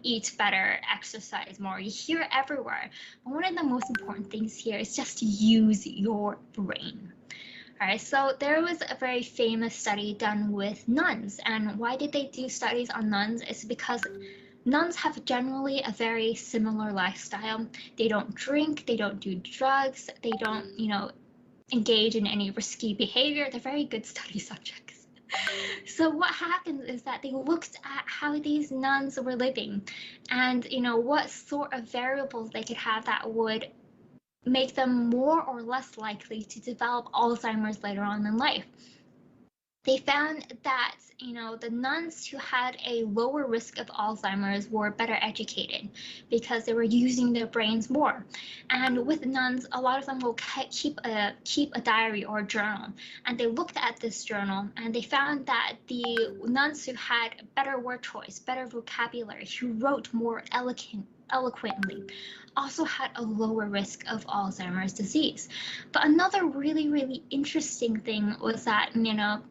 eat better, exercise more. You hear it everywhere. But one of the most important things here is just to use your brain. All right, so there was a very famous study done with nuns. And why did they do studies on nuns? It's because nuns have generally a very similar lifestyle. They don't drink, they don't do drugs, they don't, engage in any risky behavior. They're very good study subjects. So what happens is that they looked at how these nuns were living and, what sort of variables they could have that would make them more or less likely to develop Alzheimer's later on in life. They found that, the nuns who had a lower risk of Alzheimer's were better educated because they were using their brains more. And with nuns, a lot of them will keep a diary or a journal. And they looked at this journal and they found that the nuns who had better word choice, better vocabulary, who wrote more eloquently, also had a lower risk of Alzheimer's disease. But another really, really interesting thing was that,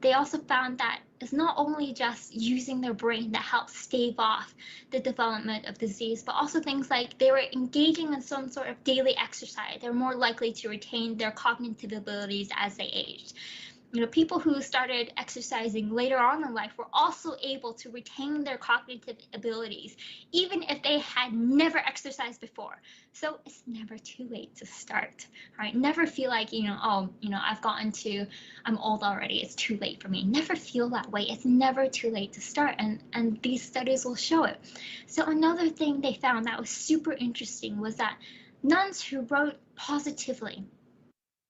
they also found that it's not only just using their brain that helps stave off the development of disease, but also things like they were engaging in some sort of daily exercise. They're more likely to retain their cognitive abilities as they aged. People who started exercising later on in life were also able to retain their cognitive abilities, even if they had never exercised before. So it's never too late to start, right? Never feel like, I'm old already, it's too late for me. Never feel that way. It's never too late to start, and these studies will show it. So another thing they found that was super interesting was that nuns who wrote positively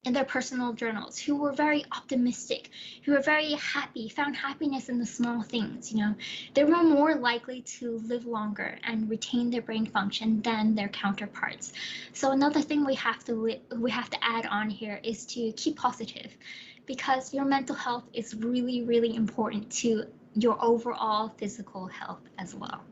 in their personal journals, who were very optimistic, who were very happy, found happiness in the small things, they were more likely to live longer and retain their brain function than their counterparts. So another thing we have to add on here is to keep positive, because your mental health is really, really important to your overall physical health as well.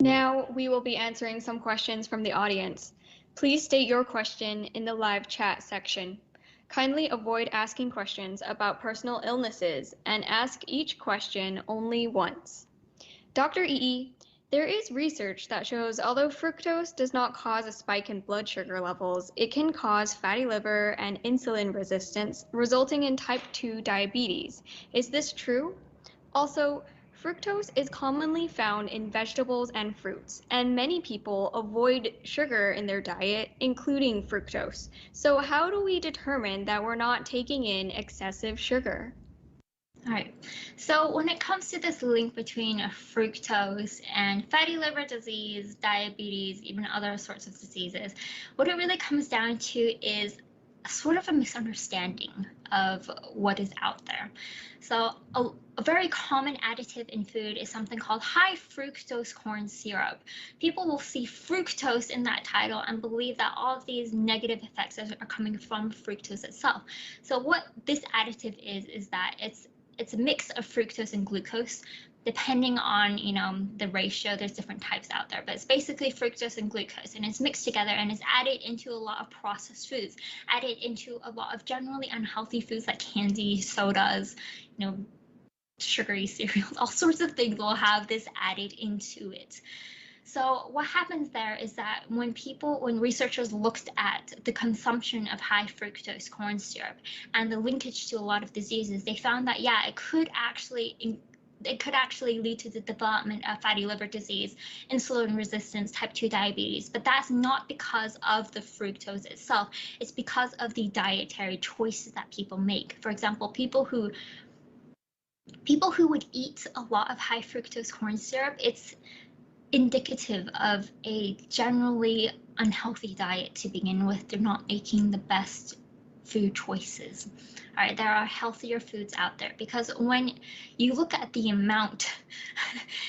Now we will be answering some questions from the audience. Please state your question in the live chat section. Kindly avoid asking questions about personal illnesses and ask each question only once. Dr. EE, there is research that shows although fructose does not cause a spike in blood sugar levels, it can cause fatty liver and insulin resistance, resulting in type 2 diabetes. Is this true? Also, fructose is commonly found in vegetables and fruits, and many people avoid sugar in their diet, including fructose. So how do we determine that we're not taking in excessive sugar? All right, so when it comes to this link between fructose and fatty liver disease, diabetes, even other sorts of diseases, what it really comes down to is sort of a misunderstanding of what is out there. So a very common additive in food is something called high fructose corn syrup. People will see fructose in that title and believe that all of these negative effects are coming from fructose itself. So what this additive is that it's a mix of fructose and glucose. Depending on, the ratio, there's different types out there, but it's basically fructose and glucose, and it's mixed together and is added into a lot of processed foods, added into a lot of generally unhealthy foods like candy, sodas, sugary cereals, all sorts of things will have this added into it. So what happens there is that when researchers looked at the consumption of high fructose corn syrup and the linkage to a lot of diseases, they found that, yeah, it could actually lead to the development of fatty liver disease, insulin resistance, type 2 diabetes, but that's not because of the fructose itself. It's because of the dietary choices that people make. For example, people who would eat a lot of high fructose corn syrup, it's indicative of a generally unhealthy diet to begin with. They're not making the best food choices. All right, there are healthier foods out there, because when you look at the amount,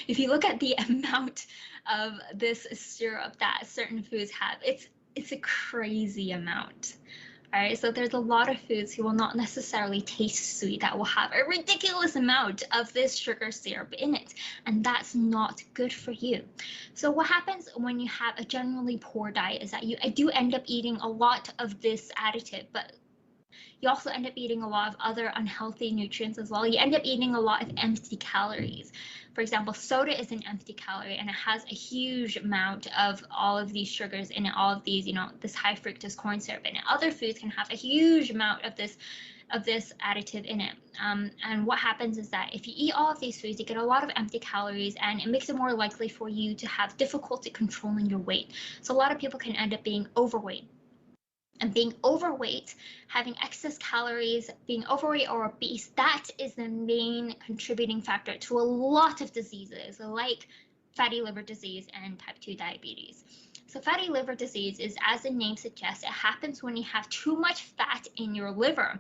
if you look at the amount of this syrup that certain foods have, it's a crazy amount. All right, so there's a lot of foods who will not necessarily taste sweet that will have a ridiculous amount of this sugar syrup in it, and that's not good for you. So what happens when you have a generally poor diet is that you do end up eating a lot of this additive, but you also end up eating a lot of other unhealthy nutrients as well. You end up eating a lot of empty calories. For example, soda is an empty calorie, and it has a huge amount of all of these sugars in it, all of these, this high fructose corn syrup in it. Other foods can have a huge amount of this additive in it. And what happens is that if you eat all of these foods, you get a lot of empty calories, and it makes it more likely for you to have difficulty controlling your weight. So a lot of people can end up being overweight. And being overweight, having excess calories, being overweight or obese, that is the main contributing factor to a lot of diseases like fatty liver disease and type 2 diabetes. So fatty liver disease is, as the name suggests, it happens when you have too much fat in your liver.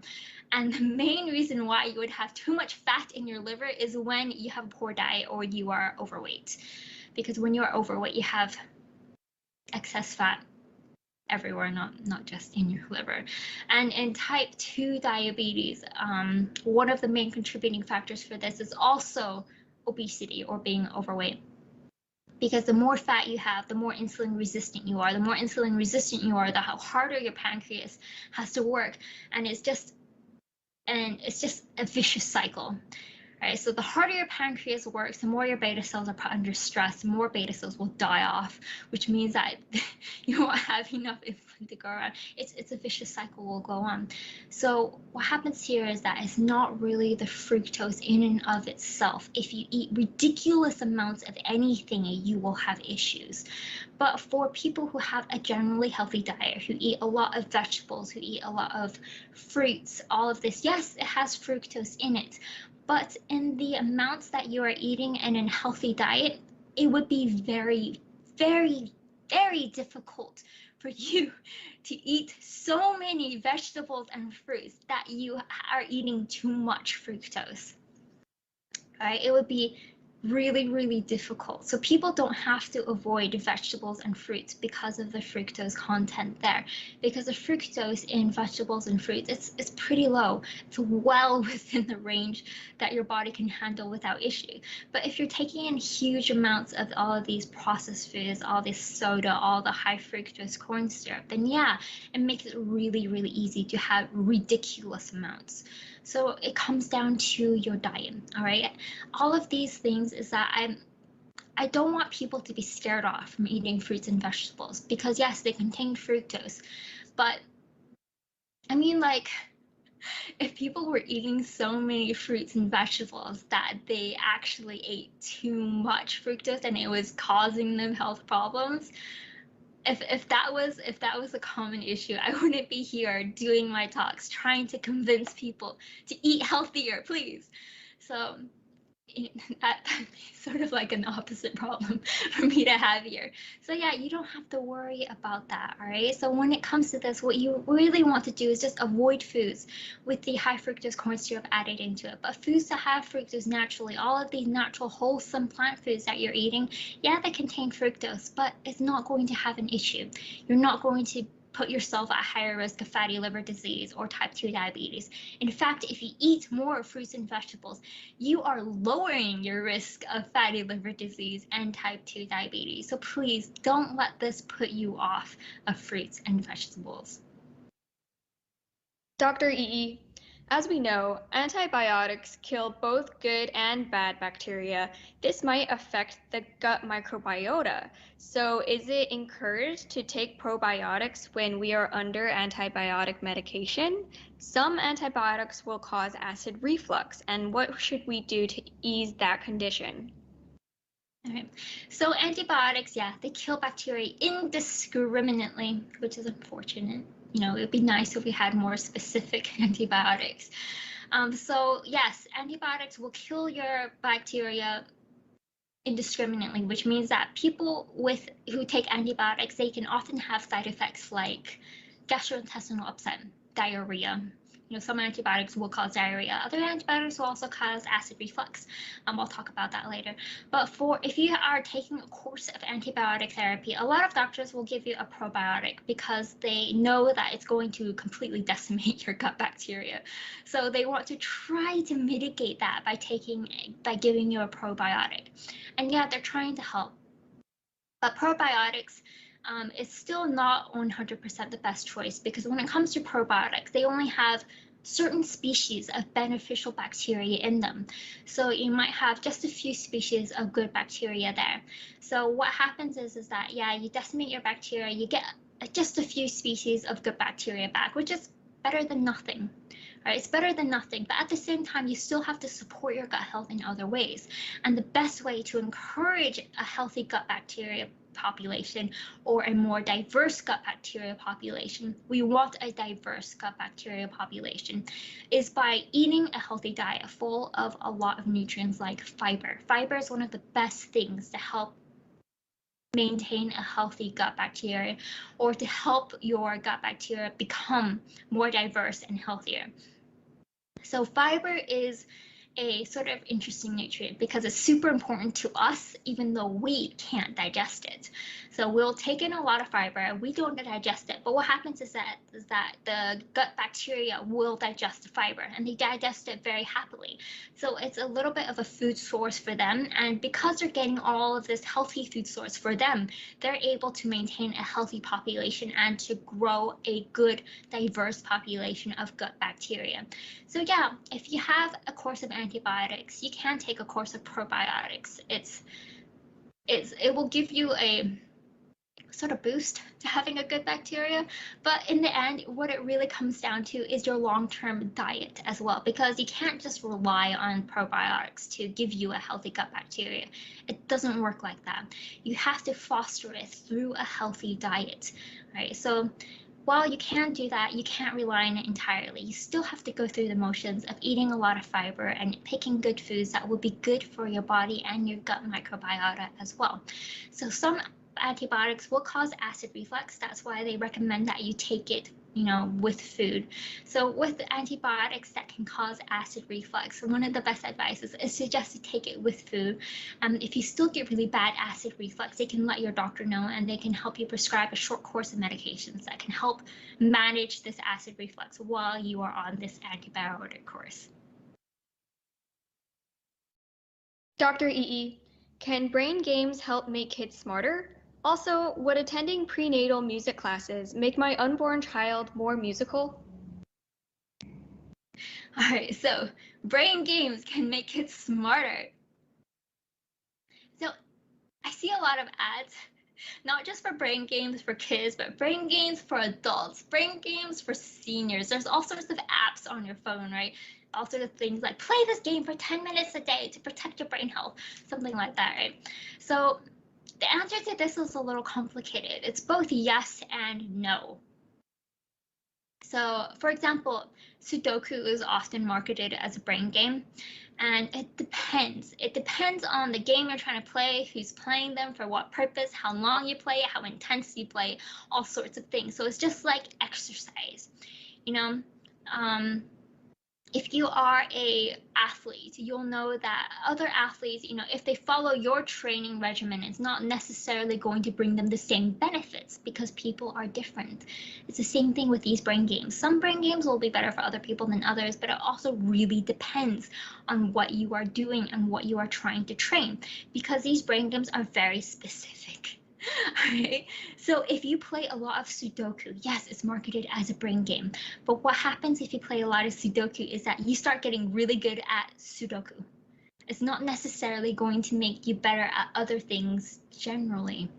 And the main reason why you would have too much fat in your liver is when you have a poor diet or you are overweight. Because when you are overweight, you have excess fat everywhere, not just in your liver. And in type 2 diabetes, one of the main contributing factors for this is also obesity or being overweight. Because the more fat you have, the more insulin resistant you are. The more insulin resistant you are, the harder your pancreas has to work. And it's just a vicious cycle. Right, so the harder your pancreas works, the more your beta cells are put under stress, the more beta cells will die off, which means that you won't have enough insulin to go around. It's a vicious cycle will go on. So what happens here is that it's not really the fructose in and of itself. If you eat ridiculous amounts of anything, you will have issues. But for people who have a generally healthy diet, who eat a lot of vegetables, who eat a lot of fruits, all of this, yes, it has fructose in it. But in the amounts that you are eating in a healthy diet, it would be very, very, very difficult for you to eat so many vegetables and fruits that you are eating too much fructose. Right? It would be really, really difficult. So people don't have to avoid vegetables and fruits because of the fructose content there, because the fructose in vegetables and fruits, it's pretty low. It's well within the range that your body can handle without issue. But if you're taking in huge amounts of all of these processed foods, all this soda, all the high fructose corn syrup, then yeah, it makes it really, really easy to have ridiculous amounts. So it comes down to your diet, all right? All of these things is that I don't want people to be scared off from eating fruits and vegetables, because yes, they contain fructose, but I mean, like, if people were eating so many fruits and vegetables that they actually ate too much fructose and it was causing them health problems, if that was a common issue, I wouldn't be here doing my talks trying to convince people to eat healthier, please. So That's sort of like an opposite problem for me to have here. So yeah, you don't have to worry about that, all right? So when it comes to this, what you really want to do is just avoid foods with the high fructose corn syrup added into it. But foods that have fructose naturally, all of these natural wholesome plant foods that you're eating, yeah, they contain fructose, but it's not going to have an issue. You're not going to put yourself at higher risk of fatty liver disease or type 2 diabetes. In fact, if you eat more fruits and vegetables, you are lowering your risk of fatty liver disease and type 2 diabetes. So please don't let this put you off of fruits and vegetables. Dr. EE, as we know, antibiotics kill both good and bad bacteria. This might affect the gut microbiota. So is it encouraged to take probiotics when we are under antibiotic medication? Some antibiotics will cause acid reflux, and what should we do to ease that condition? Okay. So antibiotics, yeah, they kill bacteria indiscriminately, which is unfortunate. You know, it would be nice if we had more specific antibiotics. So yes, antibiotics will kill your bacteria indiscriminately, which means that people who take antibiotics, they can often have side effects like gastrointestinal upset, diarrhea. You know, some antibiotics will cause diarrhea. Other antibiotics will also cause acid reflux. I'll talk about that later. But if you are taking a course of antibiotic therapy, a lot of doctors will give you a probiotic because they know that it's going to completely decimate your gut bacteria. So they want to try to mitigate that by giving you a probiotic. And yeah, they're trying to help. But probiotics is still not 100% the best choice because when it comes to probiotics, they only have certain species of beneficial bacteria in them. So you might have just a few species of good bacteria there. So what happens is that, yeah, you decimate your bacteria, you get just a few species of good bacteria back, which is better than nothing. Right? It's better than nothing, but at the same time, you still have to support your gut health in other ways. And the best way to encourage a healthy gut bacteria population or a more diverse gut bacteria population, we want a diverse gut bacteria population, is by eating a healthy diet full of a lot of nutrients like fiber. Fiber is one of the best things to help maintain a healthy gut bacteria or to help your gut bacteria become more diverse and healthier. So fiber is a sort of interesting nutrient because it's super important to us, even though we can't digest it. So we'll take in a lot of fiber, we don't digest it, but what happens is that the gut bacteria will digest the fiber and they digest it very happily. So it's a little bit of a food source for them, and because they're getting all of this healthy food source for them, they're able to maintain a healthy population and to grow a good, diverse population of gut bacteria. So yeah, if you have a course of antibiotics, you can take a course of probiotics. It will give you a sort of boost to having a good bacteria, but in the end, what it really comes down to is your long-term diet as well, because you can't just rely on probiotics to give you a healthy gut bacteria. It doesn't work like that. You have to foster it through a healthy diet, right? So while you can do that, you can't rely on it entirely. You still have to go through the motions of eating a lot of fiber and picking good foods that will be good for your body and your gut microbiota as well. So some antibiotics will cause acid reflux. That's why they recommend that you take it, you know, with food. So with antibiotics that can cause acid reflux, one of the best advices is to just take it with food. If you still get really bad acid reflux, they can let your doctor know and they can help you prescribe a short course of medications that can help manage this acid reflux while you are on this antibiotic course. Dr. EE, can brain games help make kids smarter? Also, would attending prenatal music classes make my unborn child more musical? All right, so brain games can make kids smarter. So I see a lot of ads, not just for brain games for kids, but brain games for adults, brain games for seniors. There's all sorts of apps on your phone, right? All sorts of things like play this game for 10 minutes a day to protect your brain health, something like that, right? So the answer to this is a little complicated. It's both yes and no. So, for example, Sudoku is often marketed as a brain game, and it depends. It depends on the game you're trying to play, who's playing them, for what purpose, how long you play it, how intense you play, all sorts of things. So it's just like exercise, you know. If you are a athlete, you'll know that other athletes, if they follow your training regimen, it's not necessarily going to bring them the same benefits because people are different. It's the same thing with these brain games. Some brain games will be better for other people than others, but it also really depends on what you are doing and what you are trying to train, because these brain games are very specific. Right? So if you play a lot of Sudoku, yes, it's marketed as a brain game, but what happens if you play a lot of Sudoku is that you start getting really good at Sudoku. It's not necessarily going to make you better at other things generally.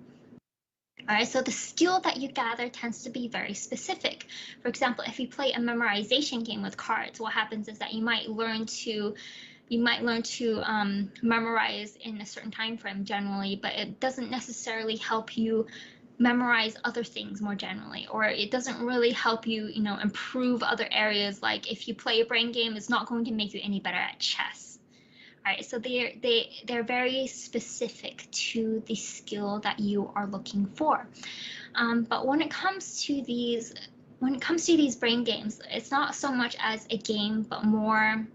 All right, so the skill that you gather tends to be very specific. For example, if you play a memorization game with cards, what happens is that you might learn to memorize in a certain time frame generally, but it doesn't necessarily help you memorize other things more generally, or it doesn't really help you, improve other areas. Like if you play a brain game, it's not going to make you any better at chess. All right, so they're very specific to the skill that you are looking for. But when it comes to these brain games, it's not so much as a game, but more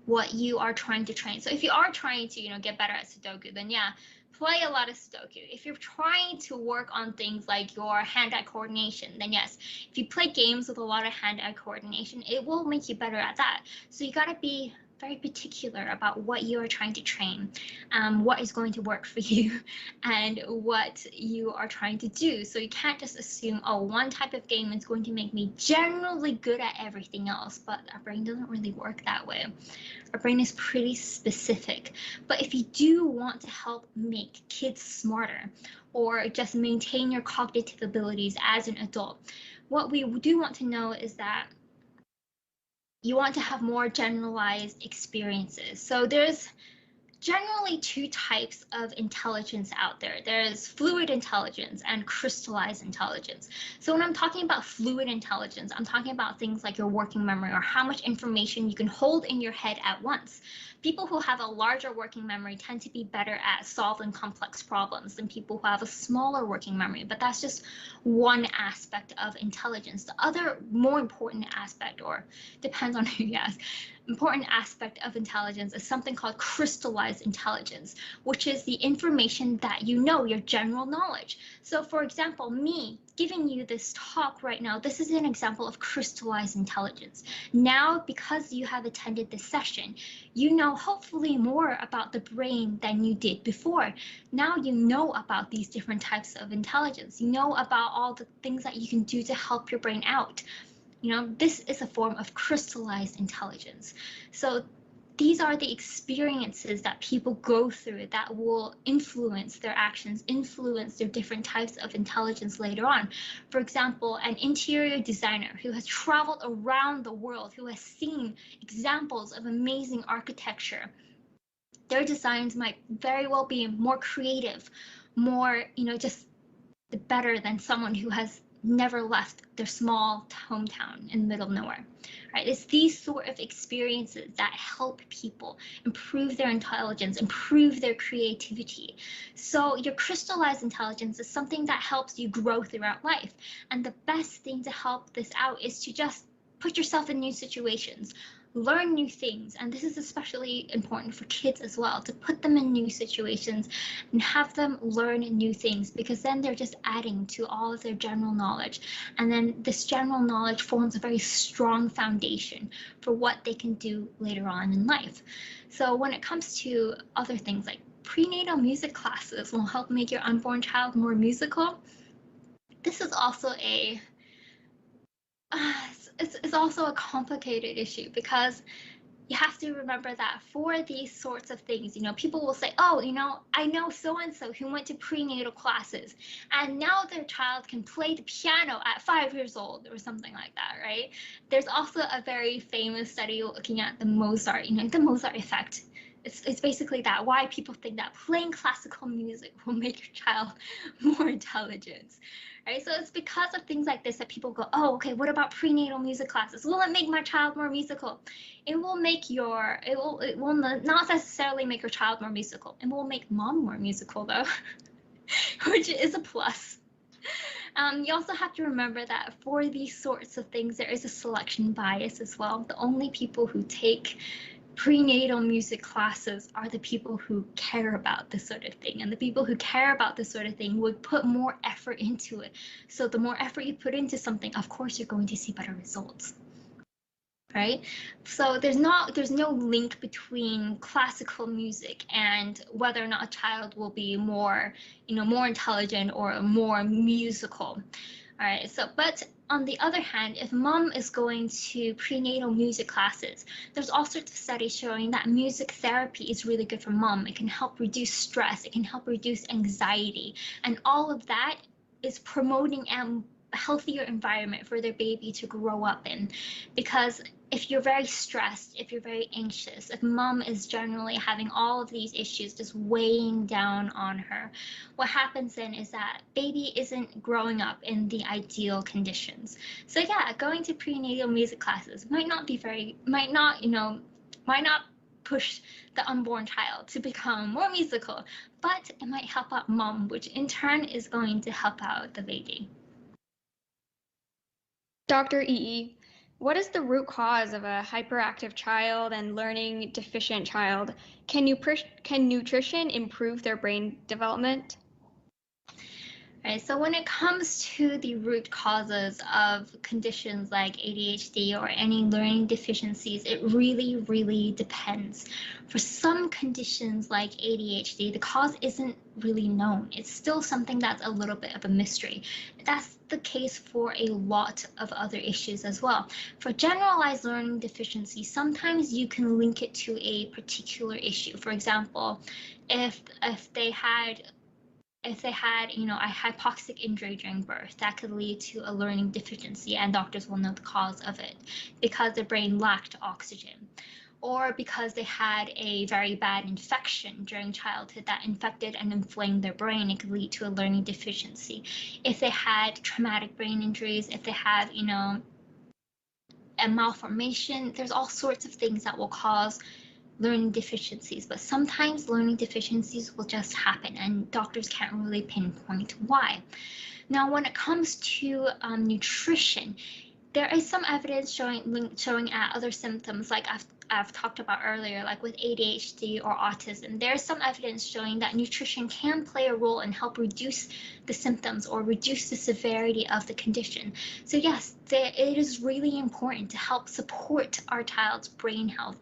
what you are trying to train. So if you are trying to, get better at Sudoku, then yeah, play a lot of Sudoku. If you're trying to work on things like your hand-eye coordination, then yes, if you play games with a lot of hand-eye coordination, it will make you better at that. So you gotta be very particular about what you are trying to train, what is going to work for you, and what you are trying to do. So you can't just assume, oh, one type of game is going to make me generally good at everything else, but our brain doesn't really work that way. Our brain is pretty specific. But if you do want to help make kids smarter or just maintain your cognitive abilities as an adult, what we do want to know is that you want to have more generalized experiences. So there's generally two types of intelligence out there. There's fluid intelligence and crystallized intelligence. So when I'm talking about fluid intelligence, I'm talking about things like your working memory or how much information you can hold in your head at once. People who have a larger working memory tend to be better at solving complex problems than people who have a smaller working memory, but that's just one aspect of intelligence. The other more important aspect, or depends on who you ask, important aspect of intelligence is something called crystallized intelligence, which is the information that your general knowledge. So for example, me giving you this talk right now, this is an example of crystallized intelligence. Now, because you have attended this session, you know hopefully more about the brain than you did before. Now you know about these different types of intelligence. You know about all the things that you can do to help your brain out. This is a form of crystallized intelligence. So these are the experiences that people go through that will influence their actions, influence their different types of intelligence later on. For example, an interior designer who has traveled around the world, who has seen examples of amazing architecture, their designs might very well be more creative, more, just better than someone who has never left their small hometown in the middle of nowhere, right? It's these sort of experiences that help people improve their intelligence, improve their creativity. So your crystallized intelligence is something that helps you grow throughout life. And the best thing to help this out is to just put yourself in new situations, learn new things. And this is especially important for kids as well, to put them in new situations and have them learn new things, because then they're just adding to all of their general knowledge. And then this general knowledge forms a very strong foundation for what they can do later on in life. So when it comes to other things like prenatal music classes will help make your unborn child more musical, this is also it's also a complicated issue, because you have to remember that for these sorts of things, people will say, oh, I know so-and-so who went to prenatal classes and now their child can play the piano at 5 years old or something like that, right? There's also a very famous study looking at the Mozart, the Mozart effect. It's basically that, why people think that playing classical music will make your child more intelligent, right? So it's because of things like this that people go, oh, okay, what about prenatal music classes? Will it make my child more musical? It will make it will not necessarily make your child more musical. It will make mom more musical though, which is a plus. You also have to remember that for these sorts of things, there is a selection bias as well. The only people who take prenatal music classes are the people who care about this sort of thing, and the people who care about this sort of thing would put more effort into it. So the more effort you put into something, of course you're going to see better results, right? So there's no link between classical music and whether or not a child will be more, more intelligent or more musical. All right, so but on the other hand, if mom is going to prenatal music classes, there's all sorts of studies showing that music therapy is really good for mom. It can help reduce stress, it can help reduce anxiety, and all of that is promoting a healthier environment for their baby to grow up in. Because if you're very stressed, if you're very anxious, if mom is generally having all of these issues just weighing down on her, what happens then is that baby isn't growing up in the ideal conditions. So yeah, going to prenatal music classes might not push the unborn child to become more musical, but it might help out mom, which in turn is going to help out the baby. Dr. EE, what is the root cause of a hyperactive child and learning deficient child? Can nutrition improve their brain development? Right, so when it comes to the root causes of conditions like ADHD or any learning deficiencies, it really, really depends. For some conditions like ADHD, the cause isn't really known. It's still something that's a little bit of a mystery. That's the case for a lot of other issues as well. For generalized learning deficiency, sometimes you can link it to a particular issue. For example, if they had a hypoxic injury during birth, that could lead to a learning deficiency, and doctors will know the cause of it because their brain lacked oxygen, or because they had a very bad infection during childhood that infected and inflamed their brain. It could lead to a learning deficiency. If they had traumatic brain injuries, if they have, a malformation, there's all sorts of things that will cause learning deficiencies, but sometimes learning deficiencies will just happen and doctors can't really pinpoint why. Now, when it comes to nutrition, there is some evidence showing at other symptoms like I've talked about earlier, like with ADHD or autism. There's some evidence showing that nutrition can play a role and help reduce the symptoms or reduce the severity of the condition. So yes, it is really important to help support our child's brain health,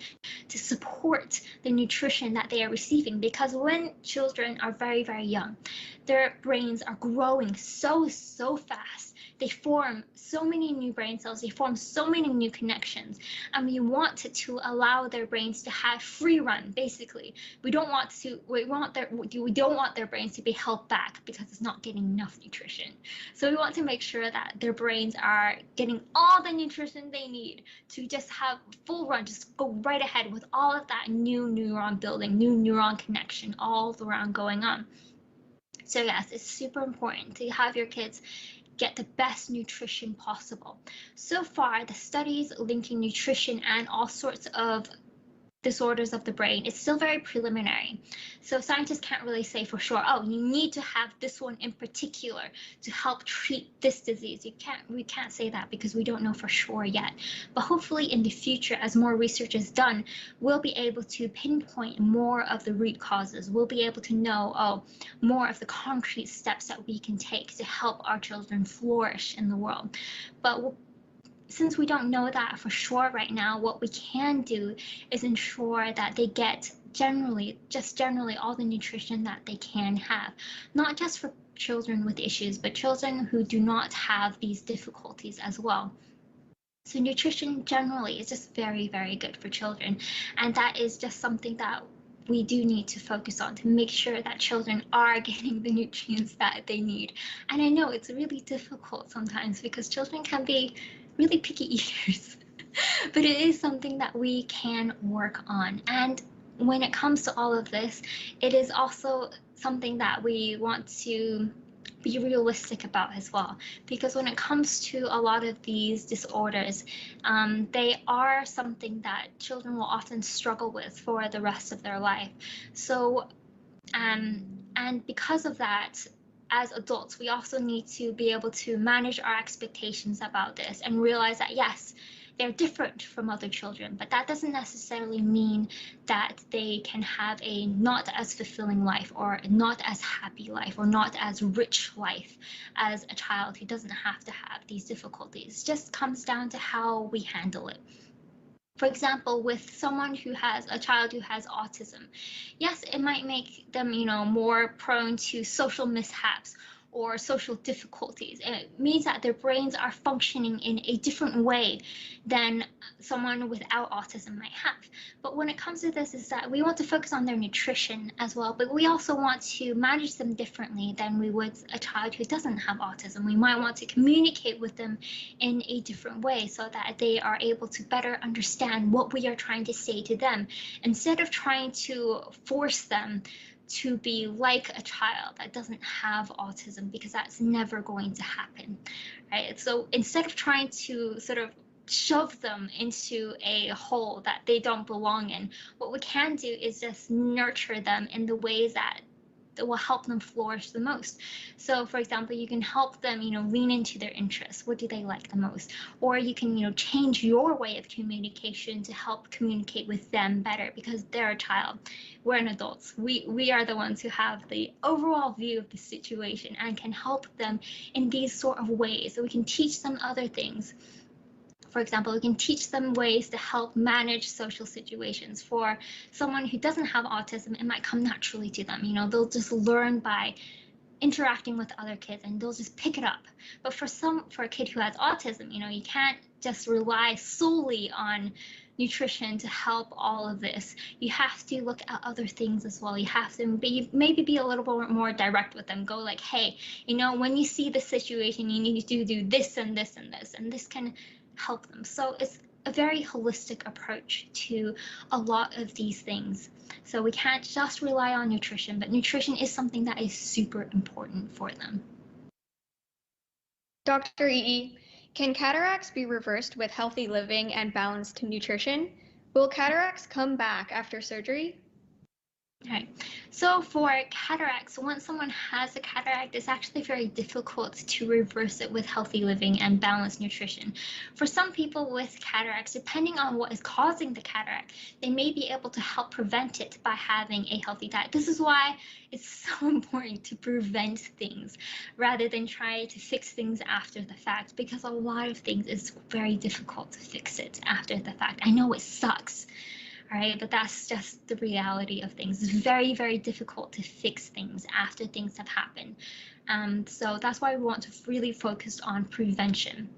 to support the nutrition that they are receiving, because when children are very, very young, their brains are growing so fast. They form so many new brain cells, they form so many new connections, and we want to allow their brains to have free run, basically. We don't want their brains to be held back because it's not getting enough nutrition. So we want to make sure that their brains are getting all the nutrition they need to just have full run, just go right ahead with all of that new neuron building, new neuron connection all around going on. So yes, it's super important to have your kids get the best nutrition possible. So far, the studies linking nutrition and all sorts of disorders of the brain, it's still very preliminary. So scientists can't really say for sure, oh, you need to have this one in particular to help treat this disease. We can't say that because we don't know for sure yet. But hopefully in the future, as more research is done, we'll be able to pinpoint more of the root causes. We'll be able to know, more of the concrete steps that we can take to help our children flourish in the world. But since we don't know that for sure right now, what we can do is ensure that they get generally all the nutrition that they can have, not just for children with issues, but children who do not have these difficulties as well. So nutrition generally is just very, very good for children, and that is just something that we do need to focus on to make sure that children are getting the nutrients that they need. And I know it's really difficult sometimes because children can be really picky eaters, but it is something that we can work on. And when it comes to all of this, it is also something that we want to be realistic about as well, because when it comes to a lot of these disorders, they are something that children will often struggle with for the rest of their life. So, and because of that, as adults, we also need to be able to manage our expectations about this and realize that, yes, they're different from other children, but that doesn't necessarily mean that they can have a not as fulfilling life or not as happy life or not as rich life as a child who doesn't have to have these difficulties. It just comes down to how we handle it. For example, with someone who has a child who has autism, yes, it might make them, more prone to social mishaps or social difficulties. It means that their brains are functioning in a different way than someone without autism might have. But when it comes to this, is that we want to focus on their nutrition as well, but we also want to manage them differently than we would a child who doesn't have autism. We might want to communicate with them in a different way so that they are able to better understand what we are trying to say to them, instead of trying to force them to be like a child that doesn't have autism, because that's never going to happen, right? So instead of trying to sort of shove them into a hole that they don't belong in, what we can do is just nurture them in the ways that will help them flourish the most. So for example, you can help them, lean into their interests. What do they like the most? Or you can, change your way of communication to help communicate with them better, because they're a child. We're an adults. We are the ones who have the overall view of the situation and can help them in these sort of ways. So we can teach them other things. For example, we can teach them ways to help manage social situations. For someone who doesn't have autism, it might come naturally to them. They'll just learn by interacting with other kids and they'll just pick it up. But for a kid who has autism, you can't just rely solely on nutrition to help all of this. You have to look at other things as well. You have to maybe be a little bit more direct with them. Go like, hey, when you see this situation, you need to do this and this and this, and this can help them. So it's a very holistic approach to a lot of these things. So we can't just rely on nutrition, but nutrition is something that is super important for them. Dr. Yi, can cataracts be reversed with healthy living and balanced nutrition? Will cataracts come back after surgery? Okay, so for cataracts, once someone has a cataract, it's actually very difficult to reverse it with healthy living and balanced nutrition. For some people with cataracts, depending on what is causing the cataract, they may be able to help prevent it by having a healthy diet. This is why it's so important to prevent things rather than try to fix things after the fact, because a lot of things is very difficult to fix it after the fact. I know it sucks. All right, but that's just the reality of things. It's very, very difficult to fix things after things have happened. So that's why we want to really focus on prevention.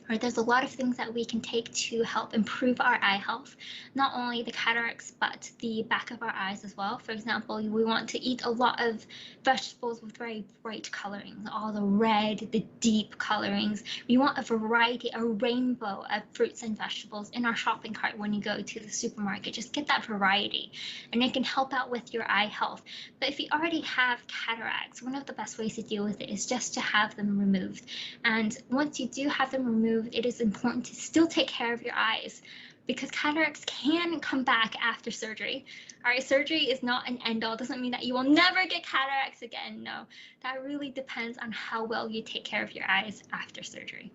Right, there's a lot of things that we can take to help improve our eye health, not only the cataracts, but the back of our eyes as well. For example, we want to eat a lot of vegetables with very bright colorings, all the red, the deep colorings. We want a variety, a rainbow of fruits and vegetables in our shopping cart when you go to the supermarket. Just get that variety, and it can help out with your eye health. But if you already have cataracts, one of the best ways to deal with it is just to have them removed. And once you do have them removed, it is important to still take care of your eyes, because cataracts can come back after surgery. All right, surgery is not an end all. Doesn't mean that you will never get cataracts again. No, that really depends on how well you take care of your eyes after surgery.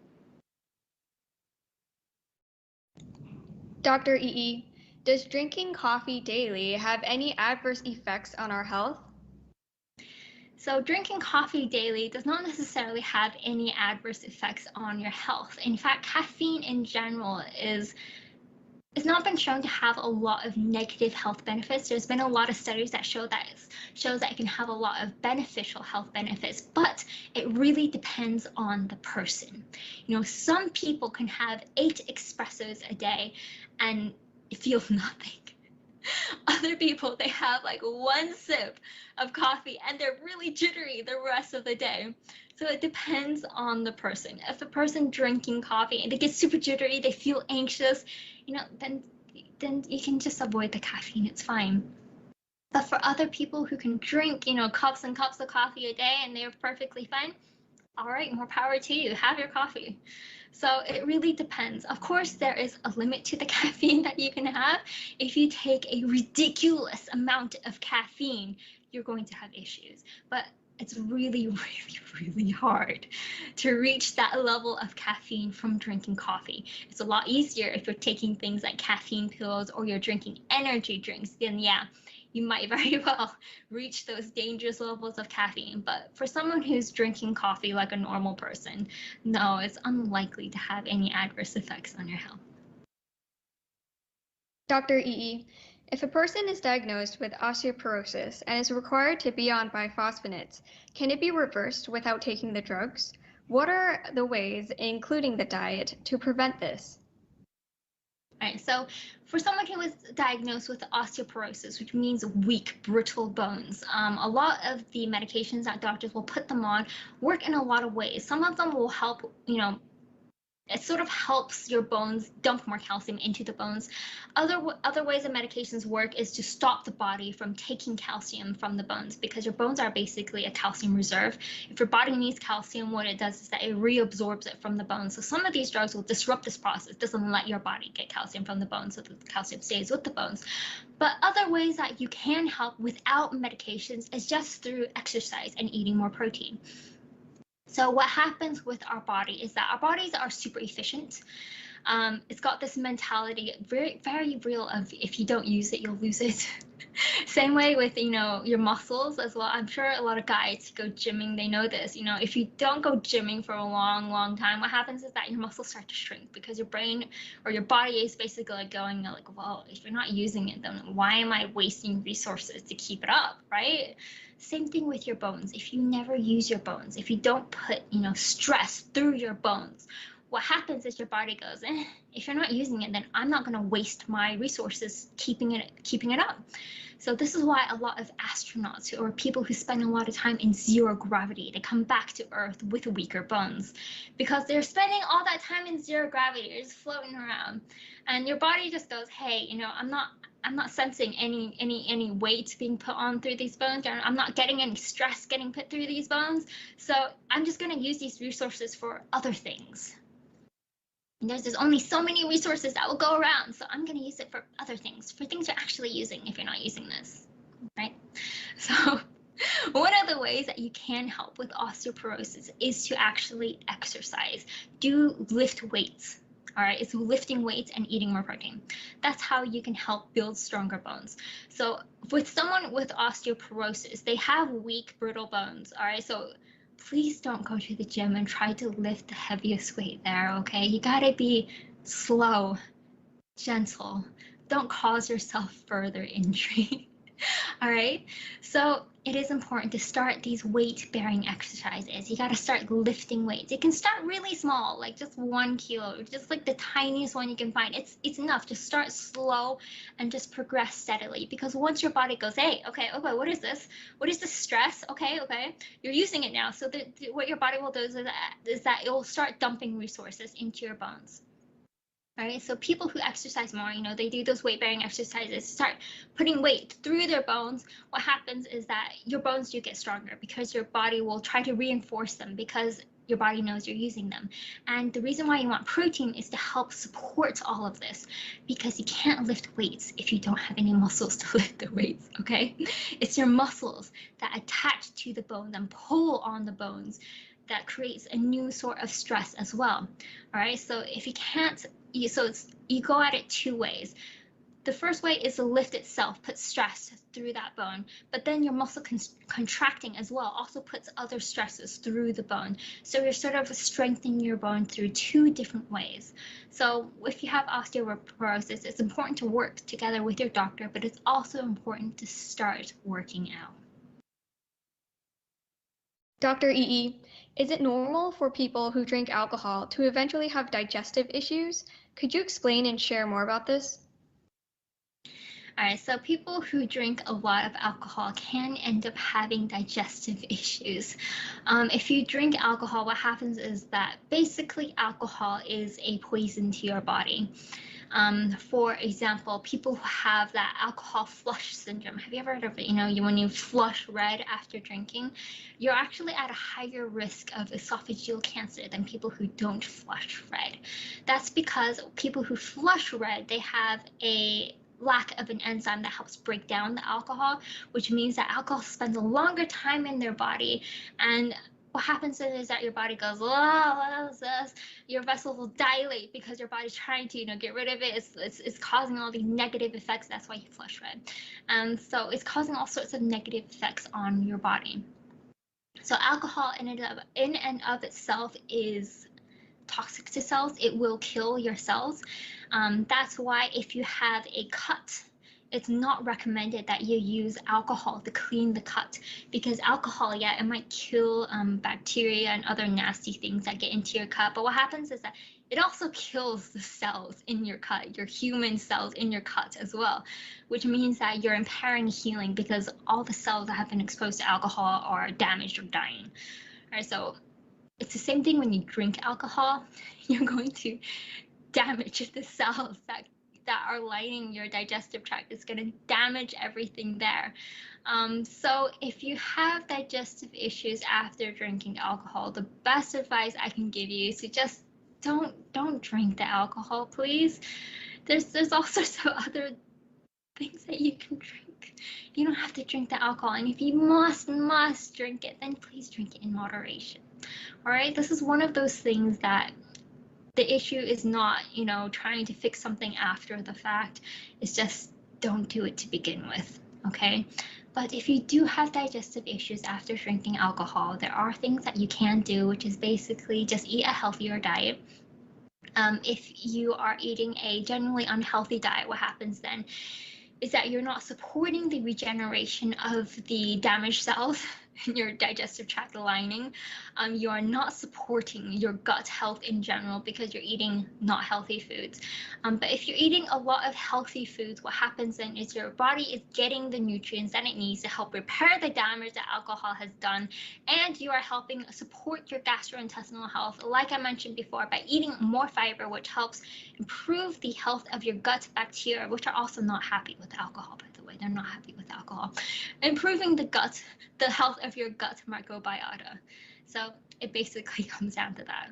Dr. Yi, does drinking coffee daily have any adverse effects on our health? So drinking coffee daily does not necessarily have any adverse effects on your health. In fact, caffeine in general it's not been shown to have a lot of negative health benefits. There's been a lot of studies that shows that it can have a lot of beneficial health benefits, but it really depends on the person. Some people can have 8 espressos a day and feel nothing. Other people, they have like 1 sip of coffee and they're really jittery the rest of the day. So it depends on the person. If the person drinking coffee and they get super jittery, they feel anxious, then you can just avoid the caffeine. It's fine. But for other people who can drink, cups and cups of coffee a day and they're perfectly fine, all right, more power to you. Have your coffee. So it really depends. Of course, there is a limit to the caffeine that you can have. If you take a ridiculous amount of caffeine, you're going to have issues. But it's really, really, really hard to reach that level of caffeine from drinking coffee. It's a lot easier if you're taking things like caffeine pills or you're drinking energy drinks, then yeah, you might very well reach those dangerous levels of caffeine. But for someone who's drinking coffee like a normal person, no, it's unlikely to have any adverse effects on your health. Dr. Yi, if a person is diagnosed with osteoporosis and is required to be on biphosphonates, can it be reversed without taking the drugs? What are the ways, including the diet, to prevent this? All right, so for someone who is diagnosed with osteoporosis, which means weak, brittle bones, a lot of the medications that doctors will put them on work in a lot of ways. Some of them will help, it sort of helps your bones dump more calcium into the bones. Other ways that medications work is to stop the body from taking calcium from the bones, because your bones are basically a calcium reserve. If your body needs calcium, what it does is that it reabsorbs it from the bones. So some of these drugs will disrupt this process, doesn't let your body get calcium from the bones so that the calcium stays with the bones. But other ways that you can help without medications is just through exercise and eating more protein. So what happens with our body is that our bodies are super efficient. It's got this mentality, very, very real, of if you don't use it, you'll lose it. Same way with, your muscles as well. I'm sure a lot of guys who go gymming, they know this. If you don't go gymming for a long, long time, what happens is that your muscles start to shrink, because your brain or your body is basically like going like, well, if you're not using it, then why am I wasting resources to keep it up, right? Same thing with your bones. If you never use your bones, if you don't put, stress through your bones, what happens is your body goes, if you're not using it, then I'm not going to waste my resources keeping it up. So this is why a lot of astronauts or people who spend a lot of time in zero gravity, they come back to Earth with weaker bones, because they're spending all that time in zero gravity, they're just floating around, and your body just goes, hey, I'm not sensing any weight being put on through these bones. I'm not getting any stress getting put through these bones. So I'm just going to use these resources for other things. And there's only so many resources that will go around. So I'm going to use it for other things, for things you're actually using if you're not using this, right? So one of the ways that you can help with osteoporosis is to actually exercise. Do lift weights. All right, it's lifting weights and eating more protein. That's how you can help build stronger bones. So with someone with osteoporosis, they have weak, brittle bones. All right, so please don't go to the gym and try to lift the heaviest weight there, okay? You gotta be slow, gentle. Don't cause yourself further injury. All right, so it is important to start these weight-bearing exercises. You got to start lifting weights. It can start really small, like just 1 kilo, just like the tiniest one you can find. It's enough. Just start slow and just progress steadily, because once your body goes, hey, okay, what is this? What is this stress? Okay, you're using it now. So what your body will do is that it will start dumping resources into your bones. Right, so people who exercise more, they do those weight-bearing exercises, start putting weight through their bones. What happens is that your bones do get stronger, because your body will try to reinforce them, because your body knows you're using them. And the reason why you want protein is to help support all of this, because you can't lift weights if you don't have any muscles to lift the weights, okay? It's your muscles that attach to the bones and pull on the bones that creates a new sort of stress as well. All right, so if you can't, you go at it two ways. The first way is the lift itself puts stress through that bone, but then your muscle contracting as well also puts other stresses through the bone. So you're sort of strengthening your bone through two different ways. So if you have osteoporosis, it's important to work together with your doctor, but it's also important to start working out. Dr. Yi, is it normal for people who drink alcohol to eventually have digestive issues? Could you explain and share more about this? All right, so people who drink a lot of alcohol can end up having digestive issues. If you drink alcohol, what happens is that basically alcohol is a poison to your body. For example, people who have that alcohol flush syndrome. Have you ever heard of it? When you flush red after drinking, you're actually at a higher risk of esophageal cancer than people who don't flush red. That's because people who flush red, they have a lack of an enzyme that helps break down the alcohol, which means that alcohol spends a longer time in their body, and what happens is that your body goes, oh, your vessels will dilate because your body's trying to, get rid of it. It's causing all these negative effects. That's why you flush red. And so it's causing all sorts of negative effects on your body. So alcohol in and of itself is toxic to cells. It will kill your cells. That's why if you have a cut, it's not recommended that you use alcohol to clean the cut, because alcohol, it might kill bacteria and other nasty things that get into your cut. But what happens is that it also kills the cells in your cut, your human cells in your cut as well, which means that you're impairing healing because all the cells that have been exposed to alcohol are damaged or dying. All right, so it's the same thing when you drink alcohol. You're going to damage the cells that are lining your digestive tract. It's going to damage everything there. So if you have digestive issues after drinking alcohol, the best advice I can give you is to just don't drink the alcohol, please. There's all sorts of other things that you can drink. You don't have to drink the alcohol, and if you must drink it, then please drink it in moderation. All right, this is one of those things that the issue is not, trying to fix something after the fact. It's just don't do it to begin with, okay? But if you do have digestive issues after drinking alcohol, there are things that you can do, which is basically just eat a healthier diet. If you are eating a generally unhealthy diet, what happens then is that you're not supporting the regeneration of the damaged cells in your digestive tract lining. You are not supporting your gut health in general because you're eating not healthy foods. But if you're eating a lot of healthy foods, what happens then is your body is getting the nutrients that it needs to help repair the damage that alcohol has done, and you are helping support your gastrointestinal health, like I mentioned before, by eating more fiber, which helps improve the health of your gut bacteria, which are also not happy with alcohol, by the way. They're not happy with alcohol. Improving the health of your gut microbiota. So it basically comes down to that.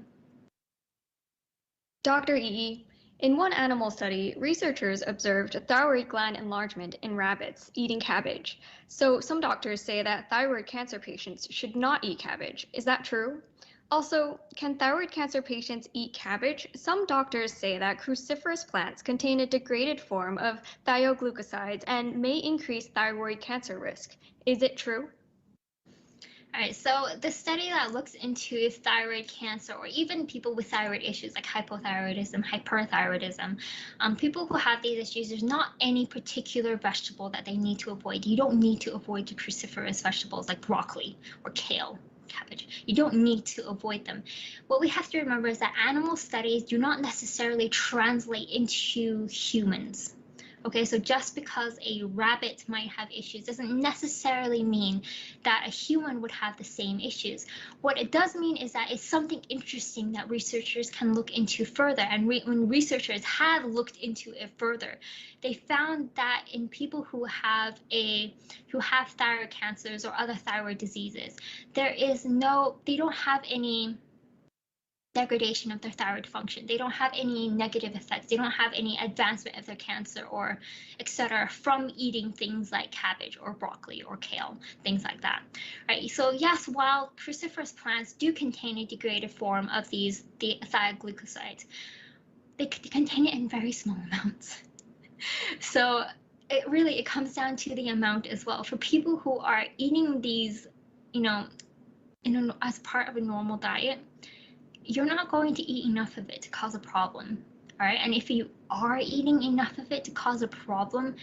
Dr. Yi, in one animal study, researchers observed thyroid gland enlargement in rabbits eating cabbage. So some doctors say that thyroid cancer patients should not eat cabbage. Is that true? Also, can thyroid cancer patients eat cabbage? Some doctors say that cruciferous plants contain a degraded form of thioglucosides and may increase thyroid cancer risk. Is it true? All right, so the study that looks into thyroid cancer, or even people with thyroid issues like hypothyroidism, hyperthyroidism, people who have these issues, there's not any particular vegetable that they need to avoid. You don't need to avoid the cruciferous vegetables like broccoli or kale, cabbage. You don't need to avoid them. What we have to remember is that animal studies do not necessarily translate into humans. Okay, so just because a rabbit might have issues doesn't necessarily mean that a human would have the same issues. What it does mean is that it's something interesting that researchers can look into further. And when researchers have looked into it further, they found that in people who have thyroid cancers or other thyroid diseases, they don't have any degradation of their thyroid function. They don't have any negative effects. They don't have any advancement of their cancer or etc. from eating things like cabbage or broccoli or kale, things like that. Right. So yes, while cruciferous plants do contain a degraded form of the thioglucosides, they contain it in very small amounts. So it comes down to the amount as well. For people who are eating these, as part of a normal diet, you're not going to eat enough of it to cause a problem, all right? And if you are eating enough of it to cause a problem,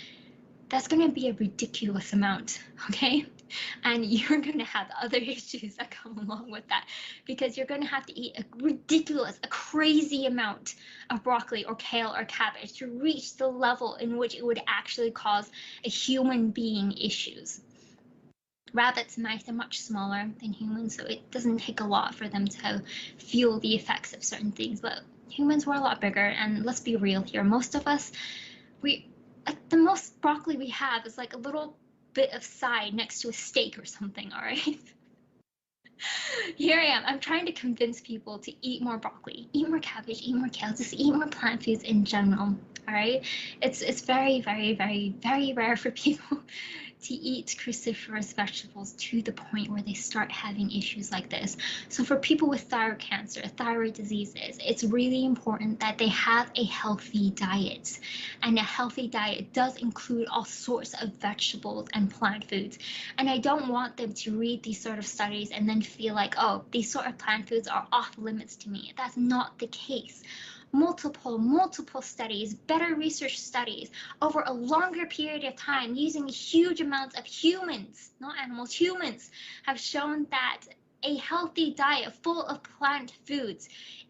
that's going to be a ridiculous amount, okay? And you're going to have other issues that come along with that, because you're going to have to eat a crazy amount of broccoli or kale or cabbage to reach the level in which it would actually cause a human being issues. Rabbits and mice are much smaller than humans, so it doesn't take a lot for them to feel the effects of certain things. But Humans were a lot bigger, and let's be real here. Most of us, the most broccoli we have is like a little bit of side next to a steak or something, all right? Here I am. I'm trying to convince people to eat more broccoli, eat more cabbage, eat more kale, just eat more plant foods in general. All right. It's very, very, very, very rare for people to eat cruciferous vegetables to the point where they start having issues like this. So for people with thyroid cancer, thyroid diseases, it's really important that they have a healthy diet. And a healthy diet does include all sorts of vegetables and plant foods. And I don't want them to read these sort of studies and then feel like, oh, these sort of plant foods are off limits to me. That's not the case. Multiple studies, better research studies over a longer period of time using huge amounts of humans, not animals, humans, have shown that a healthy diet full of plant foods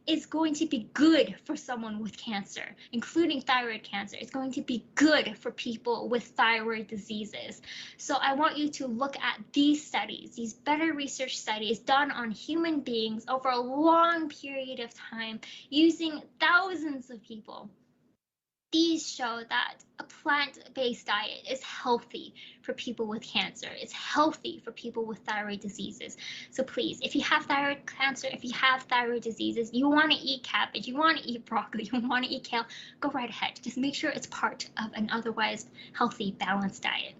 is going to be good for someone with cancer, including thyroid cancer. It's going to be good for people with thyroid diseases. So I want you to look at these studies, these better research studies done on human beings over a long period of time using thousands of people. These show that a plant-based diet is healthy for people with cancer. It's healthy for people with thyroid diseases. So please, if you have thyroid cancer, if you have thyroid diseases, you want to eat cabbage, you want to eat broccoli, you want to eat kale, go right ahead. Just make sure it's part of an otherwise healthy, balanced diet.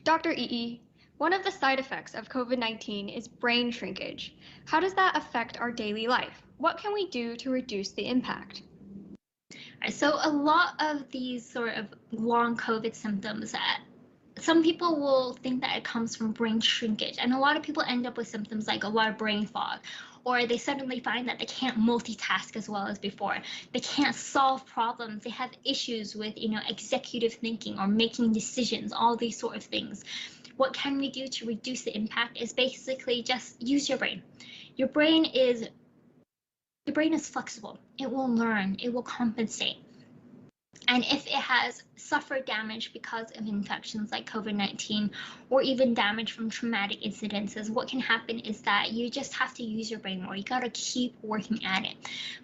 Dr. Ii, one of the side effects of COVID-19 is brain shrinkage. How does that affect our daily life? What can we do to reduce the impact? So a lot of these sort of long COVID symptoms, some people will think that it comes from brain shrinkage, and a lot of people end up with symptoms like a lot of brain fog, or they suddenly find that they can't multitask as well as before. They can't solve problems. They have issues with, executive thinking or making decisions, all these sort of things. What can we do to reduce the impact is basically just use your brain. Your brain is flexible. It will learn, it will compensate. And if it has suffered damage because of infections like COVID-19 or even damage from traumatic incidences, what can happen is that you just have to use your brain more. You got to keep working at it.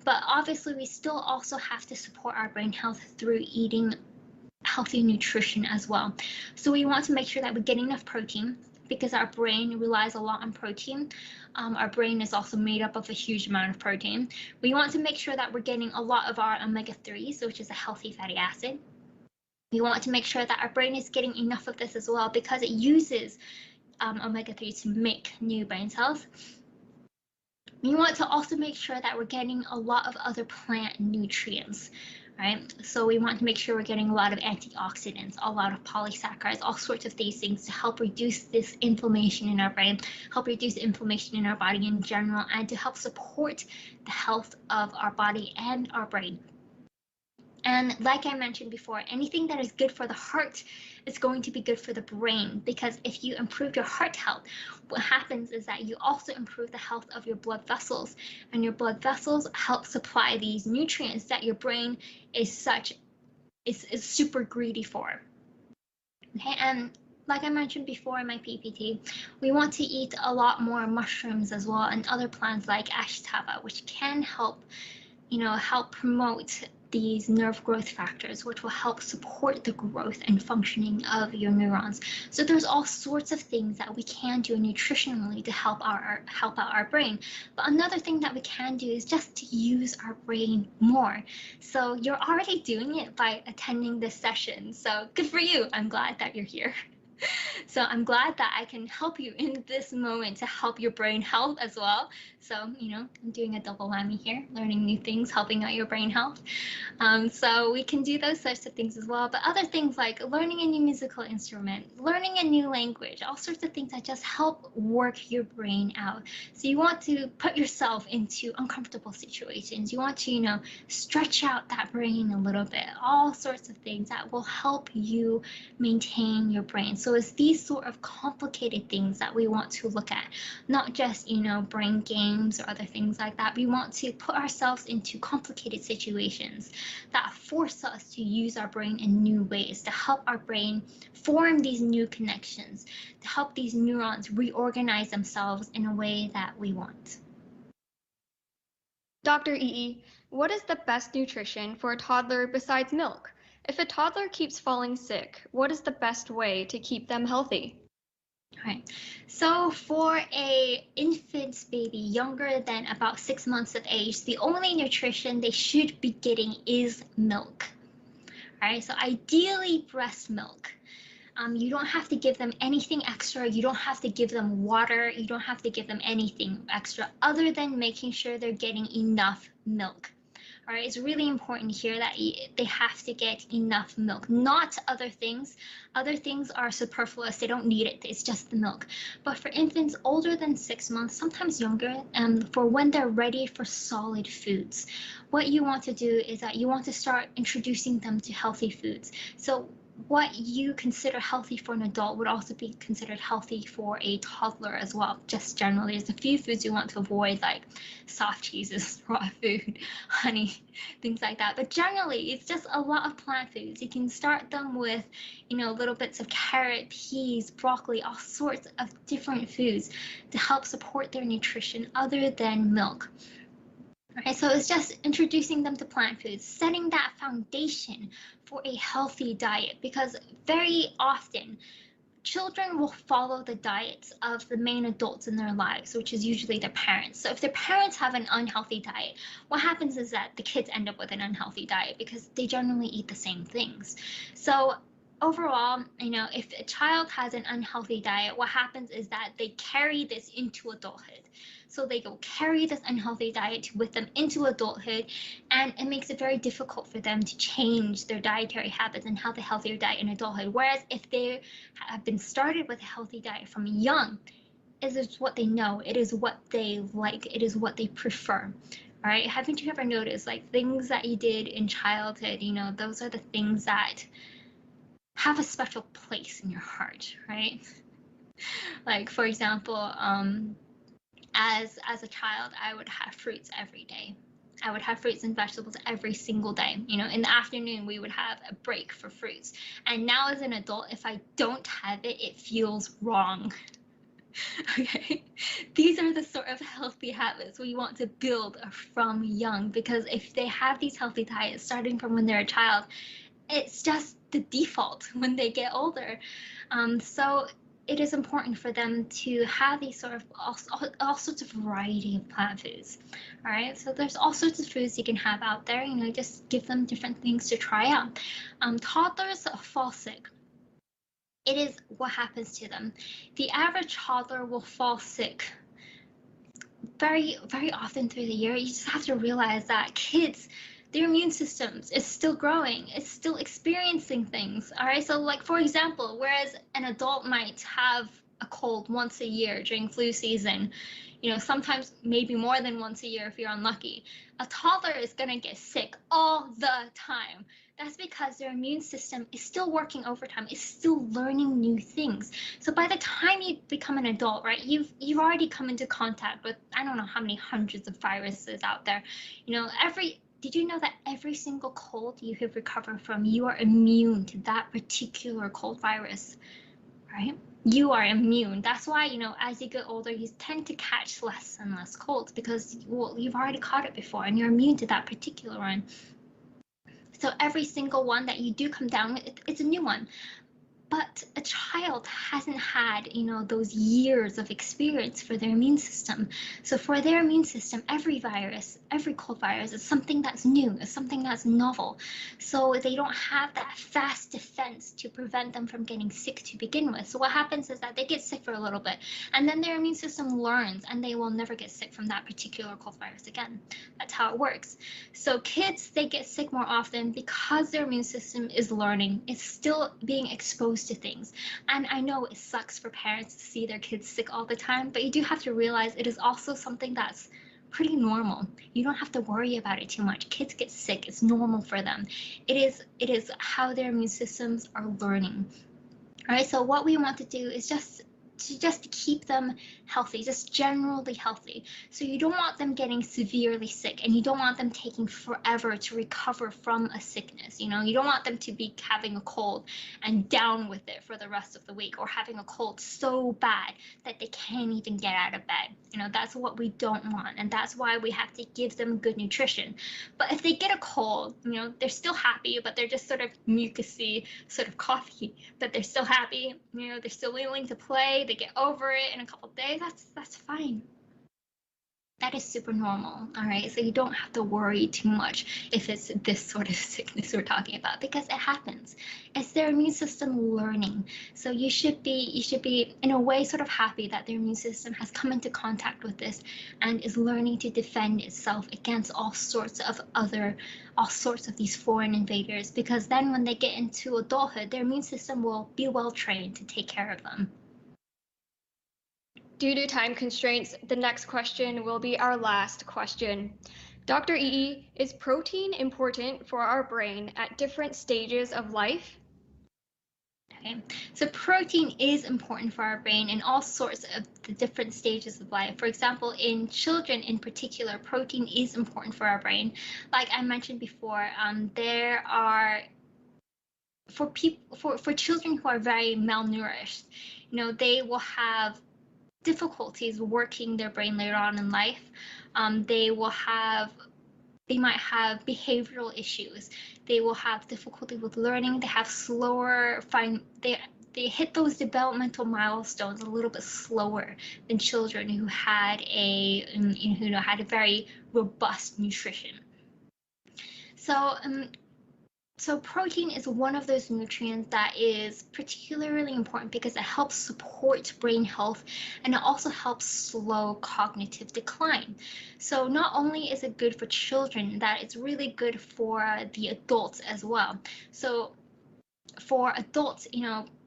But obviously, we still also have to support our brain health through eating healthy nutrition as well. So we want to make sure that we get enough protein, because our brain relies a lot on protein. Our brain is also made up of a huge amount of protein. We want to make sure that we're getting a lot of our omega-3s, which is a healthy fatty acid. We want to make sure that our brain is getting enough of this as well, because it uses omega-3 to make new brain cells. We want to also make sure that we're getting a lot of other plant nutrients. Right? So we want to make sure we're getting a lot of antioxidants, a lot of polysaccharides, all sorts of these things to help reduce this inflammation in our brain, help reduce inflammation in our body in general, and to help support the health of our body and our brain. And like I mentioned before, anything that is good for the heart is going to be good for the brain, because if you improve your heart health, what happens is that you also improve the health of your blood vessels, and your blood vessels help supply these nutrients that your brain is super greedy for. Okay, and like I mentioned before in my PPT, we want to eat a lot more mushrooms as well and other plants like ashtava, which can help promote these nerve growth factors, which will help support the growth and functioning of your neurons. So there's all sorts of things that we can do nutritionally to help out our brain. But another thing that we can do is just to use our brain more. So you're already doing it by attending this session. So good for you. I'm glad that you're here. So I'm glad that I can help you in this moment to help your brain health as well. So, I'm doing a double whammy here, learning new things, helping out your brain health. So we can do those sorts of things as well. But other things like learning a new musical instrument, learning a new language, all sorts of things that just help work your brain out. So you want to put yourself into uncomfortable situations. You want to, stretch out that brain a little bit, all sorts of things that will help you maintain your brain. So it's these sort of complicated things that we want to look at, not just, brain games or other things like that. We want to put ourselves into complicated situations that force us to use our brain in new ways, to help our brain form these new connections, to help these neurons reorganize themselves in a way that we want. Dr. EE, what is the best nutrition for a toddler besides milk? If a toddler keeps falling sick, what is the best way to keep them healthy? Right. So for a infant baby younger than about 6 months of age, the only nutrition they should be getting is milk. All right. So ideally breast milk. You don't have to give them anything extra. You don't have to give them water. You don't have to give them anything extra other than making sure they're getting enough milk. All right, it's really important here that they have to get enough milk, not other things. Other things are superfluous. They don't need it. It's just the milk. But for infants older than 6 months, sometimes younger, for when they're ready for solid foods, what you want to do is that you want to start introducing them to healthy foods. So what you consider healthy for an adult would also be considered healthy for a toddler as well. Just generally, there's a few foods you want to avoid, like soft cheeses, raw food, honey, things like that. But generally, it's just a lot of plant foods. You can start them with, little bits of carrot, peas, broccoli, all sorts of different foods to help support their nutrition other than milk. Okay, so it's just introducing them to plant foods, setting that foundation for a healthy diet, because very often children will follow the diets of the main adults in their lives, which is usually their parents. So if their parents have an unhealthy diet, what happens is that the kids end up with an unhealthy diet because they generally eat the same things. So overall, if a child has an unhealthy diet, what happens is that they carry this into adulthood. So they go carry this unhealthy diet with them into adulthood, and it makes it very difficult for them to change their dietary habits and have a healthier diet in adulthood. Whereas if they have been started with a healthy diet from young, it is what they know, it is what they like, it is what they prefer. All right, haven't you ever noticed, like, things that you did in childhood, those are the things that have a special place in your heart, right? Like, for example, as a child, I would have fruits every day. I would have fruits and vegetables every single day. In the afternoon, we would have a break for fruits. And now as an adult, if I don't have it, it feels wrong. Okay, these are the sort of healthy habits we want to build from young, because if they have these healthy diets starting from when they're a child, it's just the default when they get older. So it is important for them to have these sort of all sorts of variety of plant foods. All right, so there's all sorts of foods you can have out there. Just give them different things to try out. Toddlers fall sick. It is what happens to them. The average toddler will fall sick very, very often through the year. You just have to realize that kids, their immune systems is still growing, it's still experiencing things. All right, so like, for example, whereas an adult might have a cold once a year during flu season, sometimes maybe more than once a year if you're unlucky, a toddler is going to get sick all the time. That's because their immune system is still working overtime, is still learning new things. So by the time you become an adult, right, you've already come into contact with, I don't know how many hundreds of viruses out there. Did you know that every single cold you have recovered from, you are immune to that particular cold virus, right? You are immune. That's why, as you get older, you tend to catch less and less colds because, you've already caught it before and you're immune to that particular one. So every single one that you do come down with, it's a new one. But a child hasn't had, those years of experience for their immune system. So for their immune system, every virus, every cold virus is something that's new, is something that's novel. So they don't have that fast defense to prevent them from getting sick to begin with. So what happens is that they get sick for a little bit, and then their immune system learns, and they will never get sick from that particular cold virus again. That's how it works. So kids, they get sick more often because their immune system is learning. It's still being exposed to things. And I know it sucks for parents to see their kids sick all the time, but you do have to realize it is also something that's pretty normal. You don't have to worry about it too much. Kids get sick. It's normal for them. It is how their immune systems are learning. All right, so what we want to do is just to just keep them healthy, just generally healthy. So you don't want them getting severely sick, and you don't want them taking forever to recover from a sickness. You don't want them to be having a cold and down with it for the rest of the week, or having a cold so bad that they can't even get out of bed. That's what we don't want, and that's why we have to give them good nutrition. But if they get a cold, they're still happy, but they're just sort of mucusy, sort of coughy, but they're still happy. They're still willing to play. They get over it in a couple of days. That's fine. That is super normal, all right? So you don't have to worry too much if it's this sort of sickness we're talking about, because it happens. It's their immune system learning. So you should be in a way sort of happy that their immune system has come into contact with this and is learning to defend itself against all sorts of these foreign invaders, because then when they get into adulthood, their immune system will be well trained to take care of them. Due to time constraints, the next question will be our last question. Dr. Yi, is protein important for our brain at different stages of life? Okay, so protein is important for our brain in all sorts of the different stages of life. For example, in children in particular, protein is important for our brain. Like I mentioned before, there are for children who are very malnourished, they will have difficulties working their brain later on in life. They might have behavioral issues. They will have difficulty with learning. They have they hit those developmental milestones a little bit slower than children who had a very robust nutrition. So protein is one of those nutrients that is particularly important because it helps support brain health, and it also helps slow cognitive decline. So not only is it good for children, that it's really good for the adults as well. So for adults,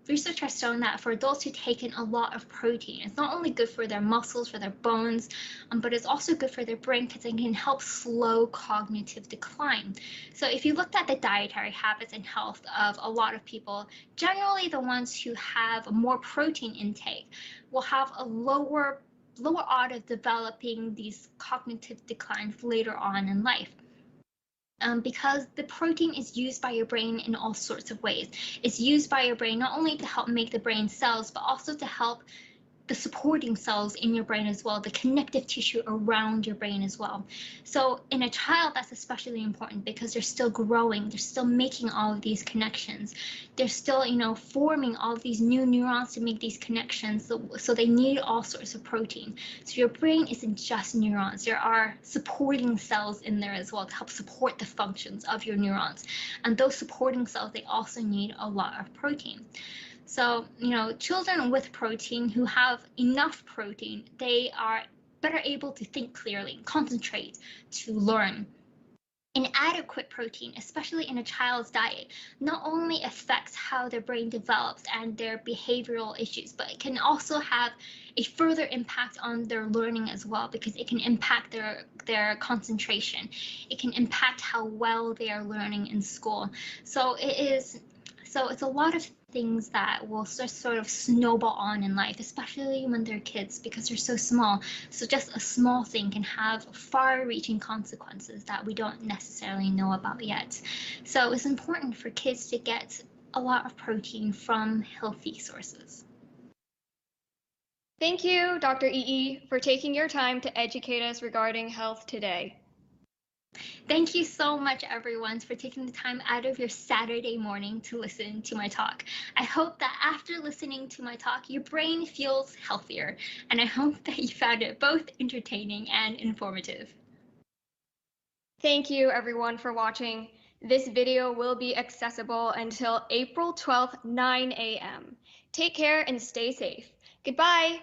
research has shown that for adults who take in a lot of protein, it's not only good for their muscles, for their bones, but it's also good for their brain because it can help slow cognitive decline. So if you looked at the dietary habits and health of a lot of people, generally the ones who have more protein intake will have a lower odds of developing these cognitive declines later on in life. Because the protein is used by your brain in all sorts of ways. It's used by your brain not only to help make the brain cells, but also to help the supporting cells in your brain as well, the connective tissue around your brain as well. So in a child, that's especially important because they're still growing, they're still making all of these connections. They're still, forming all of these new neurons to make these connections. So they need all sorts of protein. So your brain isn't just neurons. There are supporting cells in there as well to help support the functions of your neurons. And those supporting cells, they also need a lot of protein. So, children with protein who have enough protein, they are better able to think clearly, concentrate, to learn. Inadequate protein, especially in a child's diet, not only affects how their brain develops and their behavioral issues, but it can also have a further impact on their learning as well, because it can impact their concentration. It can impact how well they are learning in school. So it's a lot of things that will sort of snowball on in life, especially when they're kids, because they're so small. So just a small thing can have far-reaching consequences that we don't necessarily know about yet. So it's important for kids to get a lot of protein from healthy sources. Thank you, Dr. Yi, for taking your time to educate us regarding health today. Thank you so much, everyone, for taking the time out of your Saturday morning to listen to my talk. I hope that after listening to my talk, your brain feels healthier, and I hope that you found it both entertaining and informative. Thank you, everyone, for watching. This video will be accessible until April 12th, 9 a.m. Take care and stay safe. Goodbye.